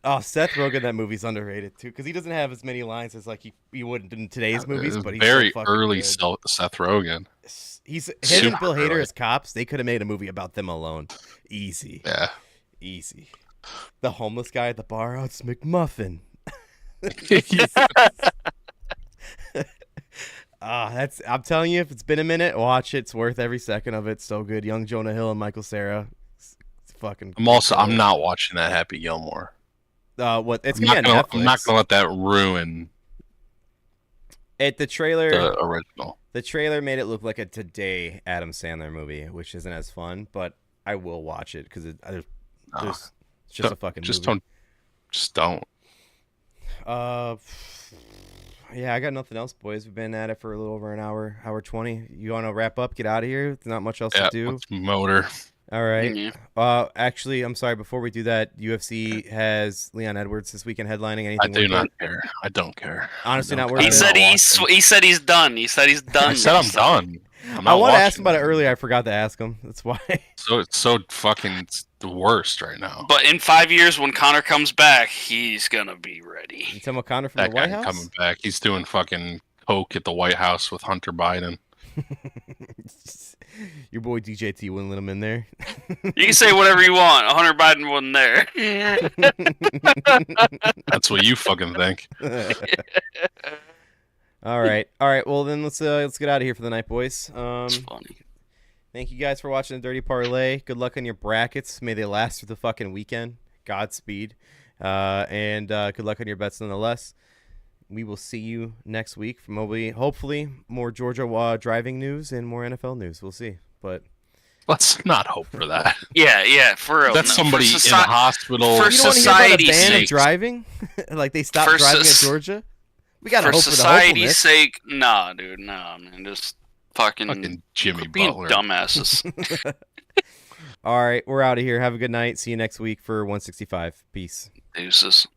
Oh, Seth Rogen, that movie's underrated too, because he doesn't have as many lines as like he would in today's movies. But he's very so fucking early good. Seth Rogen. He's him Super and Bill Hader early. as cops. They could have made a movie about them alone, easy. Yeah. Easy. The homeless guy at the bar. Oh, it's McMuffin. I'm telling you, if it's been a minute, watch it. It's worth every second of it. So good. Young Jonah Hill and Michael Cera. It's fucking. I'm not watching that Happy Gilmore. What? It's I'm gonna be on Netflix. I'm not gonna let that ruin The trailer. the original. The trailer made it look like a Today Adam Sandler movie, which isn't as fun. But I will watch it because it's just a fucking movie. Just don't. Yeah, I got nothing else, boys. We've been at it for a little over an hour 20. You want to wrap up? Get out of here. There's not much else to do. Let's motor. All right. Yeah. Actually, I'm sorry. Before we do that, UFC has Leon Edwards this weekend headlining. Anything? I do worth not it? care. I don't care. Honestly, I not don't worth He it. said he said he's done. He said he's done. I said I'm done. I'm I not want to ask watching him about it it. earlier. I forgot to ask him. That's why. So it's so fucking the worst right now. But in 5 years, when Connor comes back, he's gonna be ready. You tell O'Connor from That the White guy House. coming back. He's doing fucking coke at the White House with Hunter Biden. Your boy DJT wouldn't let him in there. You can say whatever you want. Hunter Biden wasn't there. That's what you fucking think. All right. Well, then let's get out of here for the night, boys. It's funny. Thank you guys for watching the Dirty Parlay. Good luck on your brackets. May they last through the fucking weekend. Godspeed. And good luck on your bets nonetheless. We will see you next week for hopefully more Georgia driving news and more NFL news. We'll see. But let's not hope for that. Yeah, for real. That's somebody in the hospital. For you don't want to hear about a society's ban of sake. driving? Like they stopped driving at Georgia? We got to For hope for the society's hopefulness. sake, nah, dude, nah, man. Just fucking Jimmy being Butler. dumbasses. All right, we're out of here. Have a good night. See you next week for 165. Peace. Deuces.